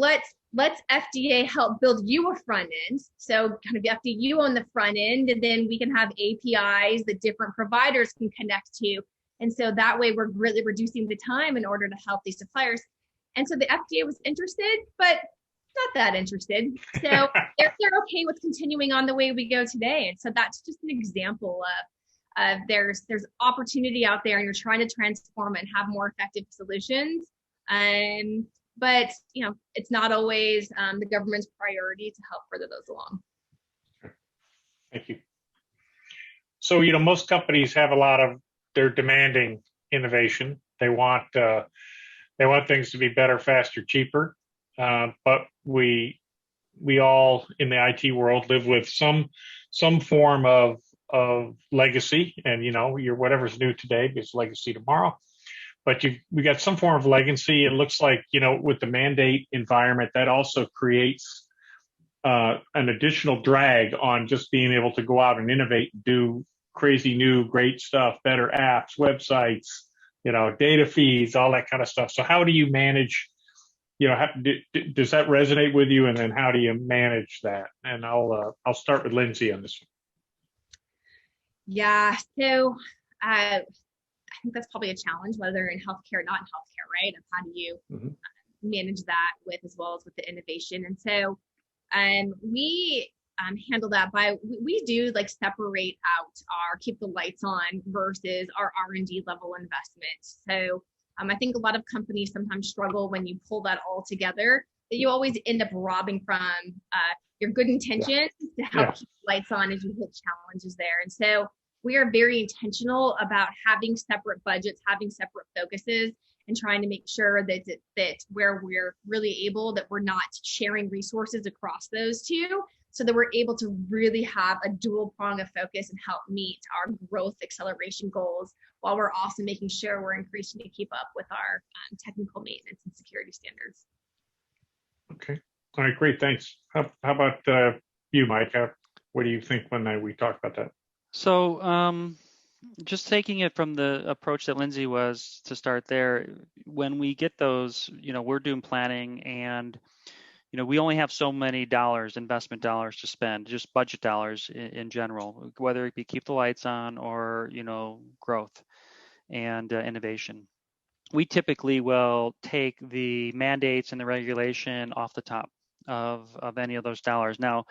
let's FDA help build you a front end. So kind of FDA you on the front end, and then we can have APIs that different providers can connect to. And so that way we're really reducing the time in order to help these suppliers. And so the FDA was interested, but not that interested. So they're okay with continuing on the way we go today. And so that's just an example of there's opportunity out there and you're trying to transform and have more effective solutions. But it's not always the government's priority to help further those along. Thank you. So, most companies have they're demanding innovation. They want things to be better, faster, cheaper. But we all in the IT world live with some form of legacy, and your whatever's new today is legacy tomorrow. But we got some form of legacy. It looks like with the mandate environment, that also creates an additional drag on just being able to go out and innovate and do crazy new great stuff, better apps, websites, data feeds, all that kind of stuff. So how do you manage? Does that resonate with you? And then how do you manage that? And I'll start with Lindsey on this one. Yeah. So I think that's probably a challenge, whether in healthcare or not in healthcare, right? Of how do you manage that as well as with the innovation? And so we handle that by, we do like separate out our keep the lights on versus our R&D level investment. So I think a lot of companies sometimes struggle when you pull that all together, that you always end up robbing from your good intentions to help keep the lights on as you hit challenges there. And so we are very intentional about having separate budgets, having separate focuses, and trying to make sure that where we're really able, that we're not sharing resources across those two, so that we're able to really have a dual prong of focus and help meet our growth acceleration goals, while we're also making sure we're increasing to keep up with our technical maintenance and security standards. Okay. All right, great, thanks. How about you, Mike? What do you think when we talk about that? So just taking it from the approach that Lindsey was to start there, when we get those, we're doing planning, and we only have so many dollars, investment dollars to spend, just budget dollars in general, whether it be keep the lights on or, growth and innovation. We typically will take the mandates and the regulation off the top of any of those dollars. Now,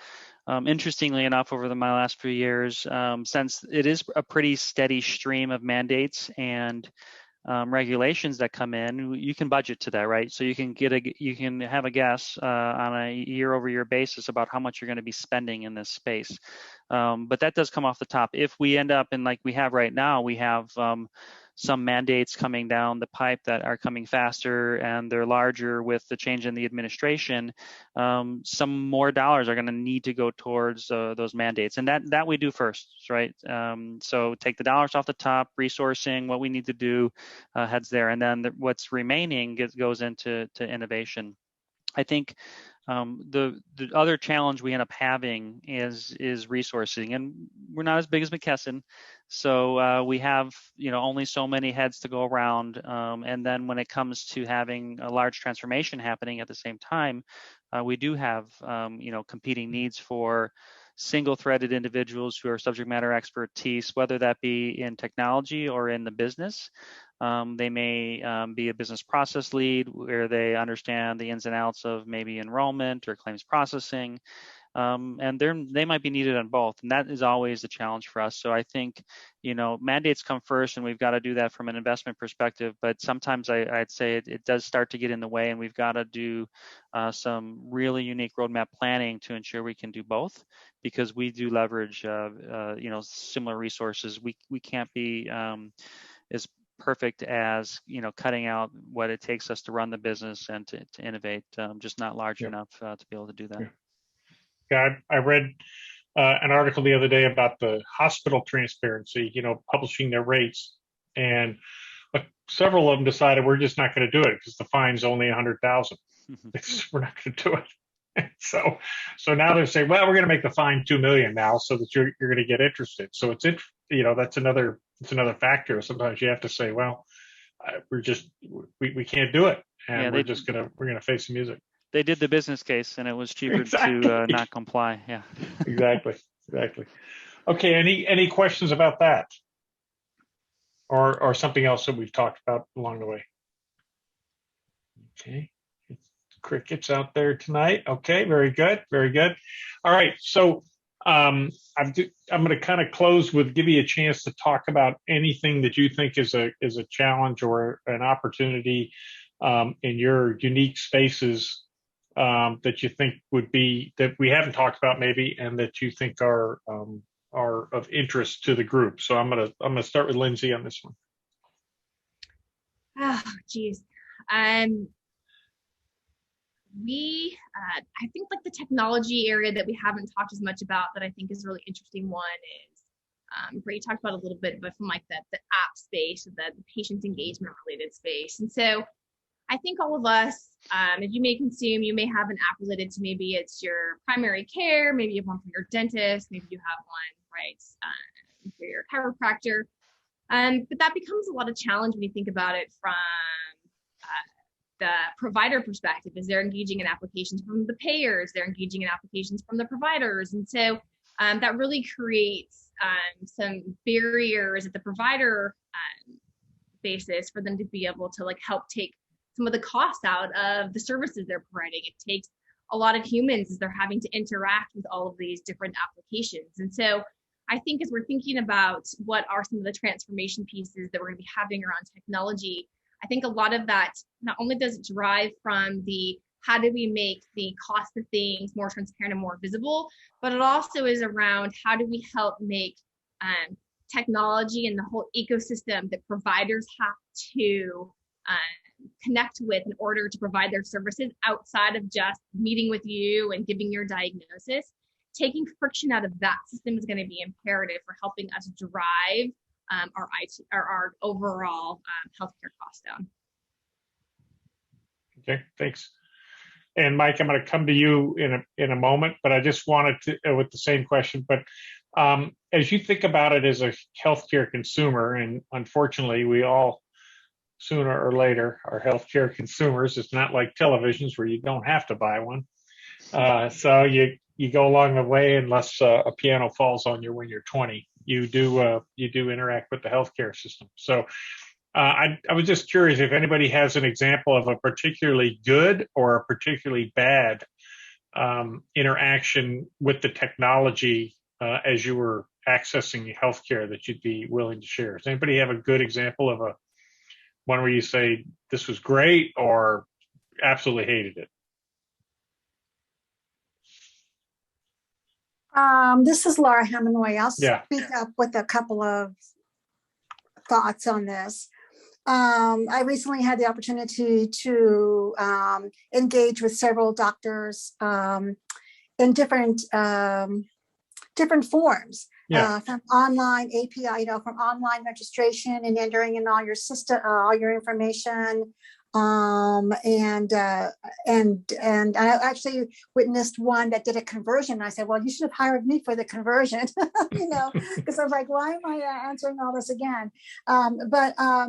interestingly enough, over my last few years, since it is a pretty steady stream of mandates and regulations that come in, you can budget to that, right? So you can have a guess on a year-over-year basis about how much you're going to be spending in this space. But that does come off the top. If we end up in, like we have right now, we have some mandates coming down the pipe that are coming faster and they're larger with the change in the administration, some more dollars are going to need to go towards those mandates, and that we do first, right? So take the dollars off the top, resourcing what we need to do heads there, and then what's remaining goes into innovation. I think the other challenge we end up having is resourcing, and we're not as big as McKesson, so we have only so many heads to go around, and then when it comes to having a large transformation happening at the same time, we do have competing needs for single-threaded individuals who are subject matter expertise, whether that be in technology or in the business. They may be a business process lead where they understand the ins and outs of maybe enrollment or claims processing, and they might be needed on both, and that is always the challenge for us. So I think mandates come first, and we've got to do that from an investment perspective, but sometimes I'd say it does start to get in the way, and we've got to do some really unique roadmap planning to ensure we can do both, because we do leverage similar resources. We can't be as perfect as cutting out what it takes us to run the business and to innovate, just not large enough to be able to do that. Yeah, I read an article the other day about the hospital transparency, publishing their rates, and several of them decided we're just not going to do it because the fine's only $100,000. We're not going to do it. So now they're saying, well, we're going to make the fine $2 million now, so that you're going to get interested. So that's another factor. Sometimes you have to say, well, we can't do it, and we're going to face the music. They did the business case, and it was cheaper to not comply. Yeah. Exactly. Okay. Any questions about that, or something else that we've talked about along the way? Okay. Crickets out there tonight. Okay. Very good. All right. So I'm going to kind of close with give you a chance to talk about anything that you think is a challenge or an opportunity in your unique spaces that you think would be that we haven't talked about maybe, and that you think are of interest to the group. So I'm gonna start with Lindsey on this one. Oh, geez. I think like the technology area that we haven't talked as much about that I think is a really interesting one is Bret talked about a little bit, but from like the app space, the patient engagement related space. And so I think all of us, if you may consume, you may have an app related to maybe it's your primary care, maybe you have one from your dentist, maybe you have one, right, for your chiropractor. But that becomes a lot of challenge when you think about it from the provider perspective, is they're engaging in applications from the payers, they're engaging in applications from the providers. And so that really creates some barriers at the provider basis for them to be able to like help take some of the costs out of the services they're providing. It takes a lot of humans as they're having to interact with all of these different applications. And so I think as we're thinking about what are some of the transformation pieces that we're going to be having around technology, I think a lot of that not only does it derive from the how do we make the cost of things more transparent and more visible, but it also is around how do we help make technology and the whole ecosystem that providers have to connect with in order to provide their services outside of just meeting with you and giving your diagnosis. Taking friction out of that system is going to be imperative for helping us drive our overall healthcare costs down. Okay, thanks. And Mike, I'm going to come to you in a moment, but I just wanted to, with the same question, but as you think about it as a healthcare consumer, and unfortunately we all sooner or later are healthcare consumers. It's not like televisions where you don't have to buy one. So you go along the way unless a piano falls on you when you're 20. You do interact with the healthcare system. So I was just curious if anybody has an example of a particularly good or a particularly bad interaction with the technology as you were accessing healthcare that you'd be willing to share. Does anybody have a good example of one where you say this was great or absolutely hated it? This is Laura Hemingway. I'll speak up with a couple of thoughts on this. I recently had the opportunity to engage with several doctors in different forms, from online API, from online registration and entering in all your system, all your information. And I actually witnessed one that did a conversion. I said, well, you should have hired me for the conversion, because I was like, why am I answering all this again? But I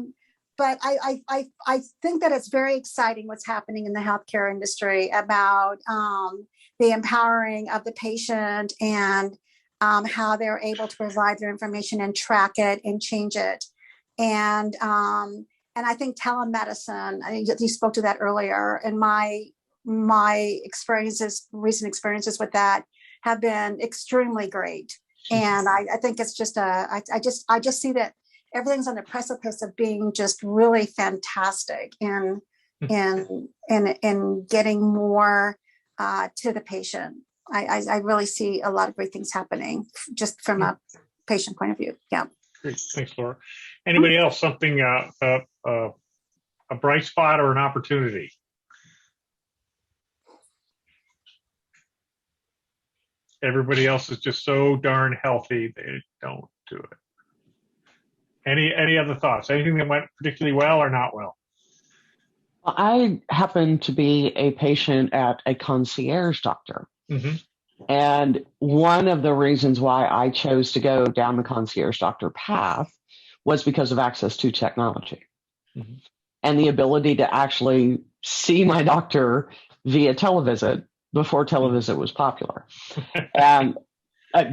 think that it's very exciting what's happening in the healthcare industry about the empowering of the patient and how they're able to provide their information and track it and change it. And I think telemedicine, you spoke to that earlier, and my recent experiences with that have been extremely great. And I think it's just I just see that everything's on the precipice of being just really fantastic in getting more to the patient. I really see a lot of great things happening just from a patient point of view. Yeah. Great. Thanks, Laura. Anybody else? Something, a bright spot or an opportunity? Everybody else is just so darn healthy, they don't do it. Any other thoughts? Anything that went particularly well or not well? I happen to be a patient at a concierge doctor. Mm-hmm. And one of the reasons why I chose to go down the concierge doctor path was because of access to technology and the ability to actually see my doctor via televisit before televisit was popular. And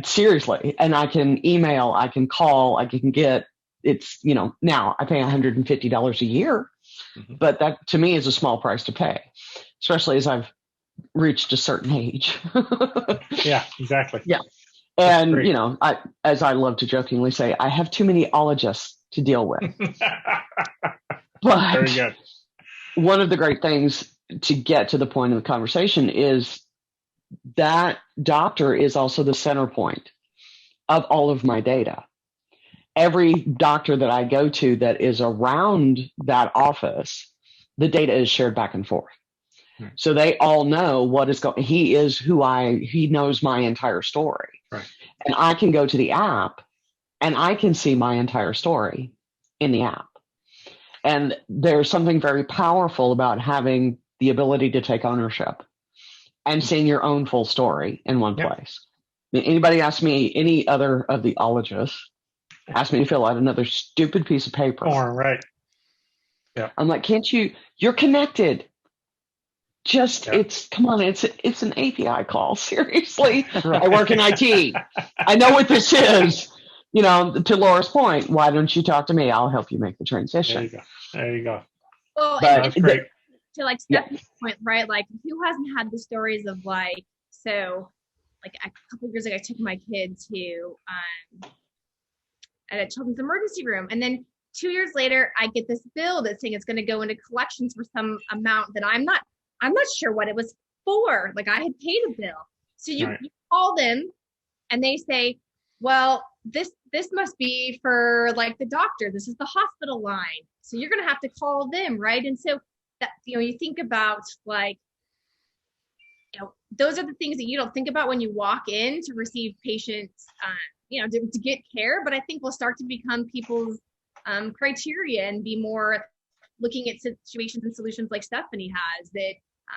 seriously, and I can email, I can call, I can get, it's, now I pay $150 a year, but that to me is a small price to pay, especially as I've reached a certain age. Yeah, exactly. Yeah. And, as I love to jokingly say, I have too many ologists to deal with. But very good. One of the great things to get to the point of the conversation is that doctor is also the center point of all of my data. Every doctor that I go to that is around that office, the data is shared back and forth. So they all know what is going. He knows my entire story. Right. And I can go to the app and I can see my entire story in the app. And there's something very powerful about having the ability to take ownership and seeing your own full story in one place. I mean, anybody ask me, any other of the ologists, ask me to fill out another stupid piece of paper. Right. Yeah. I'm like, you're connected. Come on, it's an API call. Seriously. Right. I work in IT. I know what this is. To Laura's point, why don't you talk to me? I'll help you make the transition. There you go. Well, that's great. To Stephanie's point, right? Who hasn't had the stories of a couple of years ago, I took my kid to at a children's emergency room, and then 2 years later, I get this bill that's saying it's going to go into collections for some amount that I'm not sure what it was for. I had paid a bill. So you call them and they say, well, this must be for the doctor. This is the hospital line. So you're going to have to call them. Right. And so that, you think about like, those are the things that you don't think about when you walk in to receive patients, to get care. But I think will start to become people's criteria and be more looking at situations and solutions like Stephanie has, that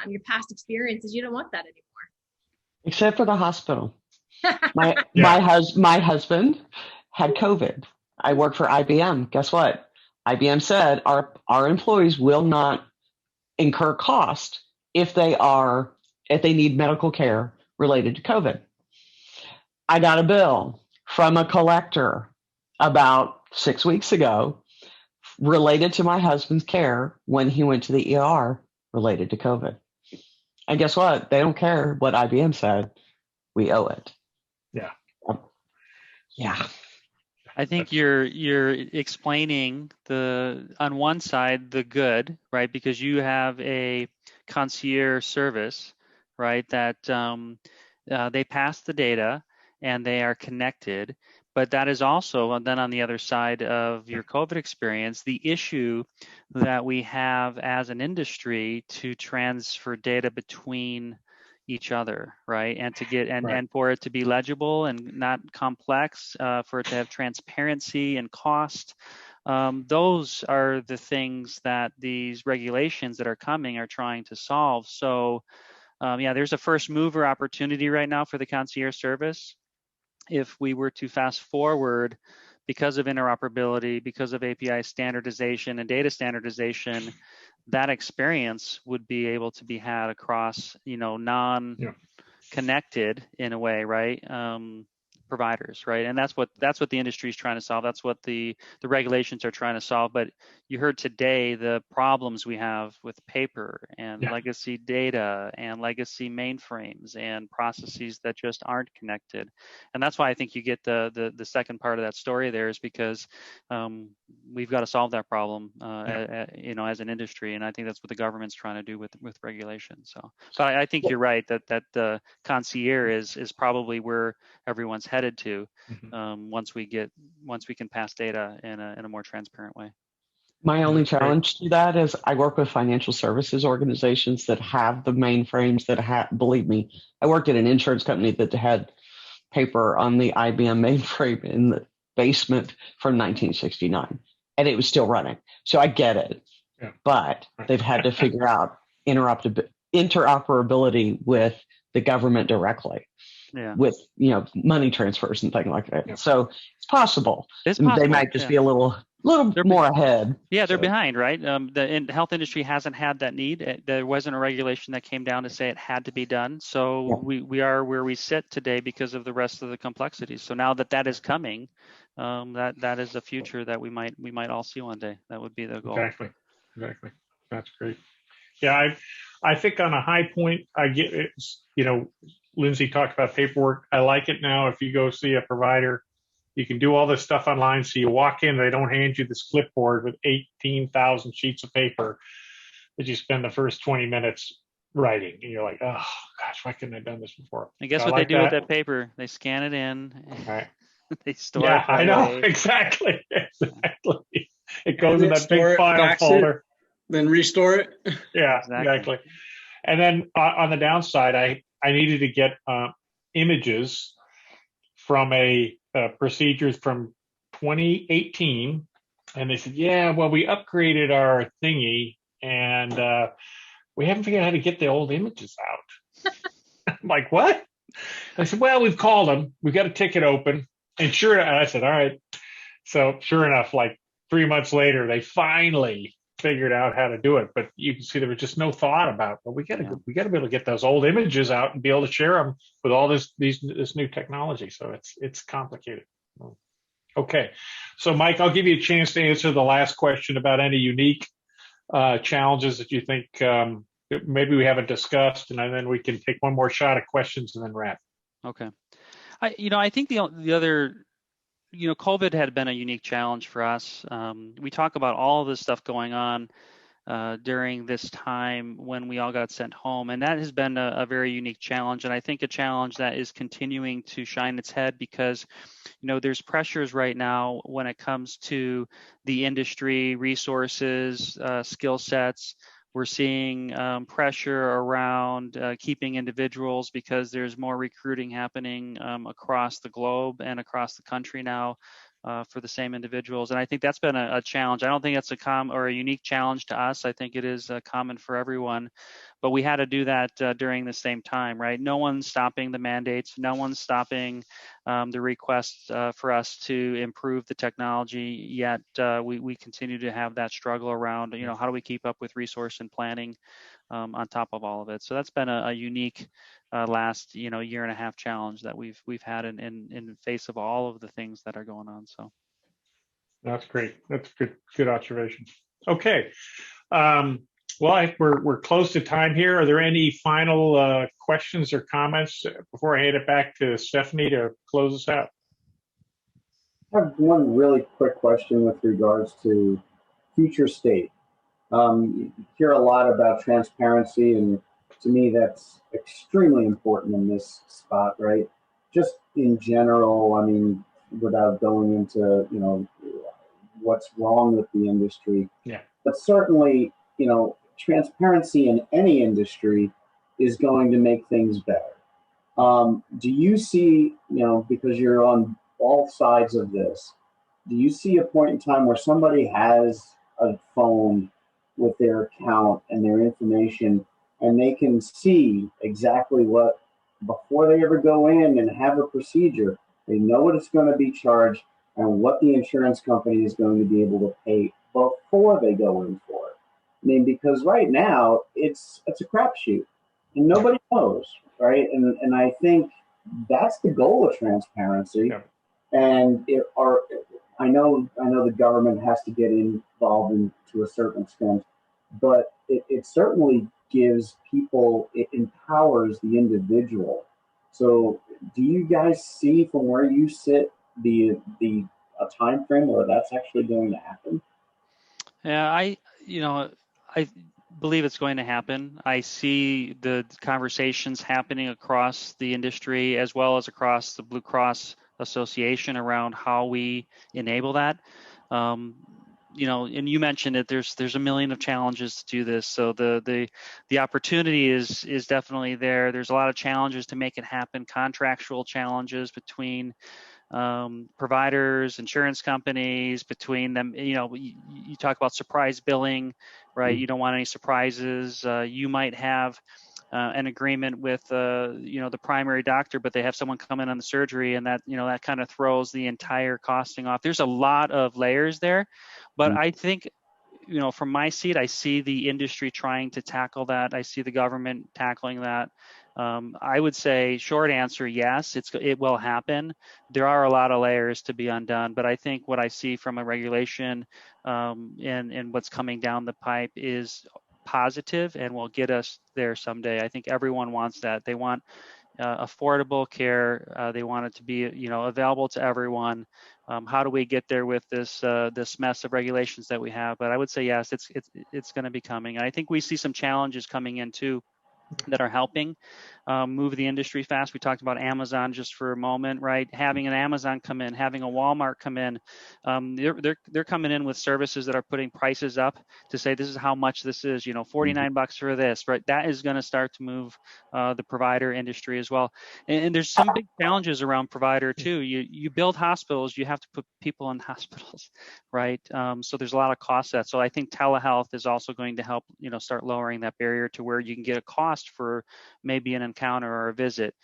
your past experiences, you don't want that anymore. Except for the hospital. My husband had COVID. I work for IBM. Guess what? IBM said our employees will not incur cost if they need medical care related to COVID. I got a bill from a collector about 6 weeks ago related to my husband's care when he went to the ER related to COVID. And guess what? They don't care what IBM said. We owe it. Yeah. Yeah. I think you're explaining on one side the good, right? Because you have a concierge service, right? That they pass the data and they are connected. But that is also then on the other side of your COVID experience, the issue that we have as an industry to transfer data between each other, right? And to get and for it to be legible and not complex, for it to have transparency and cost. Those are the things that these regulations that are coming are trying to solve. So there's a first mover opportunity right now for the concierge service. If we were to fast forward, because of interoperability, because of API standardization and data standardization, that experience would be able to be had across, non-connected in a way, right? Providers, right? And that's what the industry is trying to solve. That's what the regulations are trying to solve. But you heard today the problems we have with paper and legacy data and legacy mainframes and processes that just aren't connected. And that's why I think you get the second part of that story there, is because we've got to solve that problem, as an industry. And I think that's what the government's trying to do with regulation. So, but I think you're right that the concierge is probably where everyone's headed to once we can pass data in a more transparent way. My only challenge to that is I work with financial services organizations that have the mainframes believe me, I worked at an insurance company that had paper on the IBM mainframe in the basement from 1969, and it was still running. So I get it, but they've had to figure out interoperability with the government directly. With money transfers and things like that. So it's possible. They might just be a little more ahead. Yeah, they're behind, right? The health industry hasn't had that need. There wasn't a regulation that came down to say it had to be done. So we are where we sit today because of the rest of the complexities. So now that is coming, that is a future that we might all see one day. That would be the goal. Exactly. That's great. Yeah, I think on a high point, I get it. Lindsey talked about paperwork. I like it now. If you go see a provider, you can do all this stuff online. So you walk in, they don't hand you this clipboard with 18,000 sheets of paper that you spend the first 20 minutes writing. And you're like, oh, gosh, why couldn't I have done this before? And guess what they do with that paper? They scan it in. Right. They store it. Yeah, I know. Exactly. It goes in that big file folder. Then restore it. Yeah, exactly. And then on the downside, I needed to get images from a procedures from 2018, and they said, we upgraded our thingy, and we haven't figured out how to get the old images out. I'm like, what? I said, well, we've called them. We've got a ticket open, and I said, all right. So sure enough, like 3 months later, they finally figured out how to do it, but you can see there was just no thought about, we got to be able to get those old images out and be able to share them with all this new technology. So it's complicated. Okay. So Mike, I'll give you a chance to answer the last question about any unique challenges that you think maybe we haven't discussed, and then we can take one more shot at questions and then wrap. Okay. I think the other, COVID had been a unique challenge for us. We talk about all of this stuff going on during this time when we all got sent home, and that has been a very unique challenge. And I think a challenge that is continuing to shine its head because, there's pressures right now when it comes to the industry, resources, skill sets, We're seeing pressure around keeping individuals because there's more recruiting happening across the globe and across the country now for the same individuals. And I think that's been a challenge. I don't think that's a unique challenge to us. I think it is common for everyone. But we had to do that during the same time, right? No one's stopping the mandates. No one's stopping the requests for us to improve the technology. Yet we continue to have that struggle around, how do we keep up with resource and planning on top of all of it? So that's been a unique last, year and a half challenge that we've had in face of all of the things that are going on. So that's great. That's good observation. Okay. Well, we're close to time here. Are there any final questions or comments before I hand it back to Stephanie to close us out? I have one really quick question with regards to future state. You hear a lot about transparency, and to me, that's extremely important in this spot, right? Just in general, I mean, without going into, what's wrong with the industry. Yeah. But certainly, transparency in any industry is going to make things better. Do you see, because you're on all sides of this, do you see a point in time where somebody has a phone with their account and their information, and they can see exactly what, before they ever go in and have a procedure, they know what it's going to be charged and what the insurance company is going to be able to pay before they go in for it? I mean, because right now it's a crapshoot and nobody knows, right? And I think that's the goal of transparency. Yeah. And I know the government has to get involved to a certain extent, but it certainly gives people, it empowers the individual. So do you guys see from where you sit a time frame where that's actually going to happen? Yeah, I believe it's going to happen. I see the conversations happening across the industry as well as across the Blue Cross Association around how we enable that. And you mentioned it. There's a million of challenges to do this. So the opportunity is definitely there. There's a lot of challenges to make it happen. Contractual challenges between providers, insurance companies, between them. You talk about surprise billing, right? You don't want any surprises. You might have an agreement with the primary doctor, but they have someone come in on the surgery, and that that kind of throws the entire costing off. There's a lot of layers there, but I think from my seat, I see the industry trying to tackle that. I see the government tackling that. I would say short answer, yes, it will happen. There are a lot of layers to be undone, but I think what I see from a regulation and what's coming down the pipe is positive and will get us there someday. I think everyone wants that. They want affordable care. They want it to be available to everyone. How do we get there with this mess of regulations that we have? But I would say yes, it's going to be coming. And I think we see some challenges coming in too that are helping move the industry fast. We talked about Amazon just for a moment, right? Having an Amazon come in, having a Walmart come in, they're coming in with services that are putting prices up to say this is how much this is, $49 for this, right? That is going to start to move the provider industry as well. And there's some big challenges around provider too. You build hospitals, you have to put people in hospitals, right? So there's a lot of costs that. So I think telehealth is also going to help, start lowering that barrier to where you can get a cost for maybe an encounter or a visit.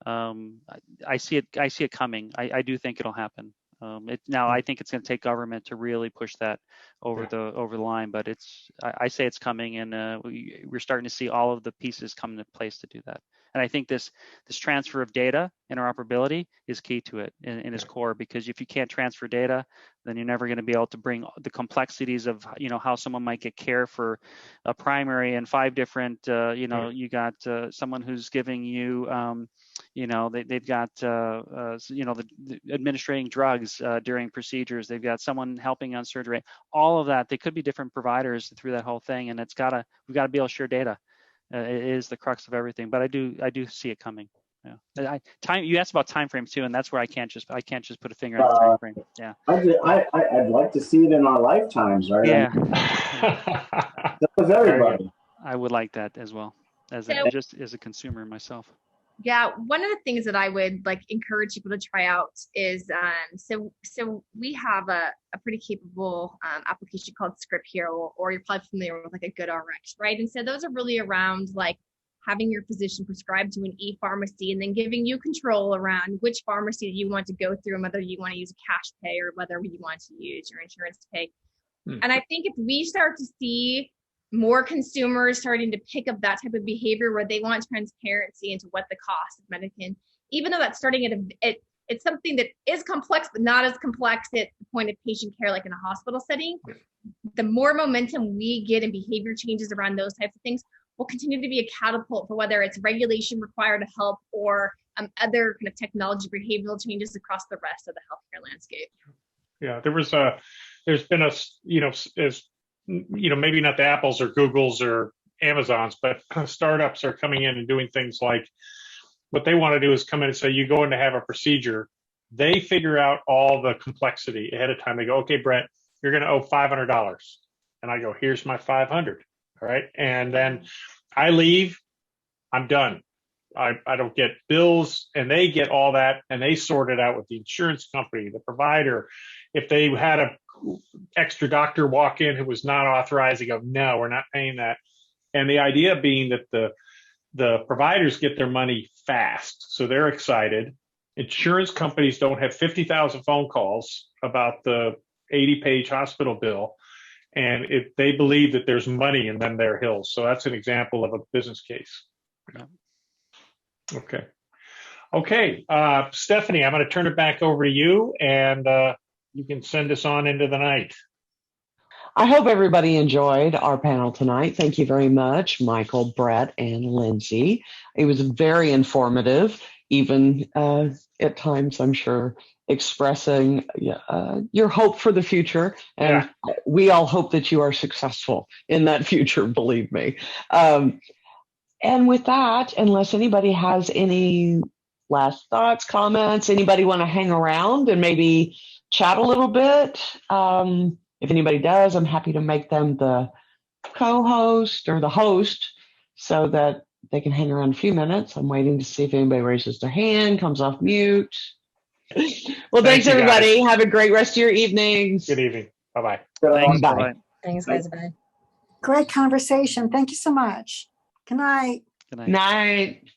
I see it coming. I do think it'll happen. I think it's going to take government to really push that over the line, but I say it's coming, and we're starting to see all of the pieces come into place to do that. And I think this transfer of data, interoperability, is key to it in its core, because if you can't transfer data, then you're never going to be able to bring the complexities of how someone might get care for a primary and 5 different you got someone who's giving you they've got the administrating drugs during procedures. They've got someone helping on surgery. All of that, they could be different providers through that whole thing, and we've got to be able to share data. It is the crux of everything, but I do see it coming. Yeah. You asked about time frames too, and that's where I can't just put a finger on the time frame. Yeah. I'd like to see it in our lifetimes, right? Yeah. That was everybody. I would like that as well, as So- just as a consumer myself. Yeah, one of the things that I would like encourage people to try out is so we have a pretty capable application called Script Hero, or you're probably familiar with like a Good RX, right? And so those are really around like having your physician prescribe to an e-pharmacy and then giving you control around which pharmacy you want to go through and whether you want to use cash pay or whether you want to use your insurance to pay. And I think if we start to see more consumers starting to pick up that type of behavior where they want transparency into what the cost of medicine, even though that's starting at it's something that is complex, but not as complex at the point of patient care, like in a hospital setting. The more momentum we get in behavior changes around those types of things will continue to be a catapult for whether it's regulation required to help or other kind of technology behavioral changes across the rest of the healthcare landscape. Yeah, there's been maybe not the Apples or Googles or Amazons, but startups are coming in and doing things like what they want to do is come in and say, you go in to have a procedure. They figure out all the complexity ahead of time. They go, okay, Brett, you're going to owe $500. And I go, here's my 500. All right. And then I leave, I'm done. I don't get bills, and they get all that, and they sort it out with the insurance company, the provider. If they had a extra doctor walk in who was not authorized, they go, no, we're not paying that. And the idea being that the providers get their money fast, so they're excited. Insurance companies don't have 50,000 phone calls about the 80-page hospital bill, and they believe that there's money in them their hills. So that's an example of a business case. Yeah. Okay. Stephanie, I'm going to turn it back over to you, and you can send us on into the night. I hope everybody enjoyed our panel tonight. Thank you very much, Michael, Bret, and Lindsey. It was very informative, even at times, I'm sure, expressing your hope for the future. And we all hope that you are successful in that future, believe me. And with that, unless anybody has any last thoughts, comments, anybody want to hang around and maybe chat a little bit? If anybody does, I'm happy to make them the co-host or the host so that they can hang around a few minutes. I'm waiting to see if anybody raises their hand, comes off mute. Well, thanks everybody. Have a great rest of your evenings. Good evening. Bye-bye. Thanks. Bye. Bye. Thanks, guys. Bye. Great conversation. Thank you so much. Good night. Good night. Night.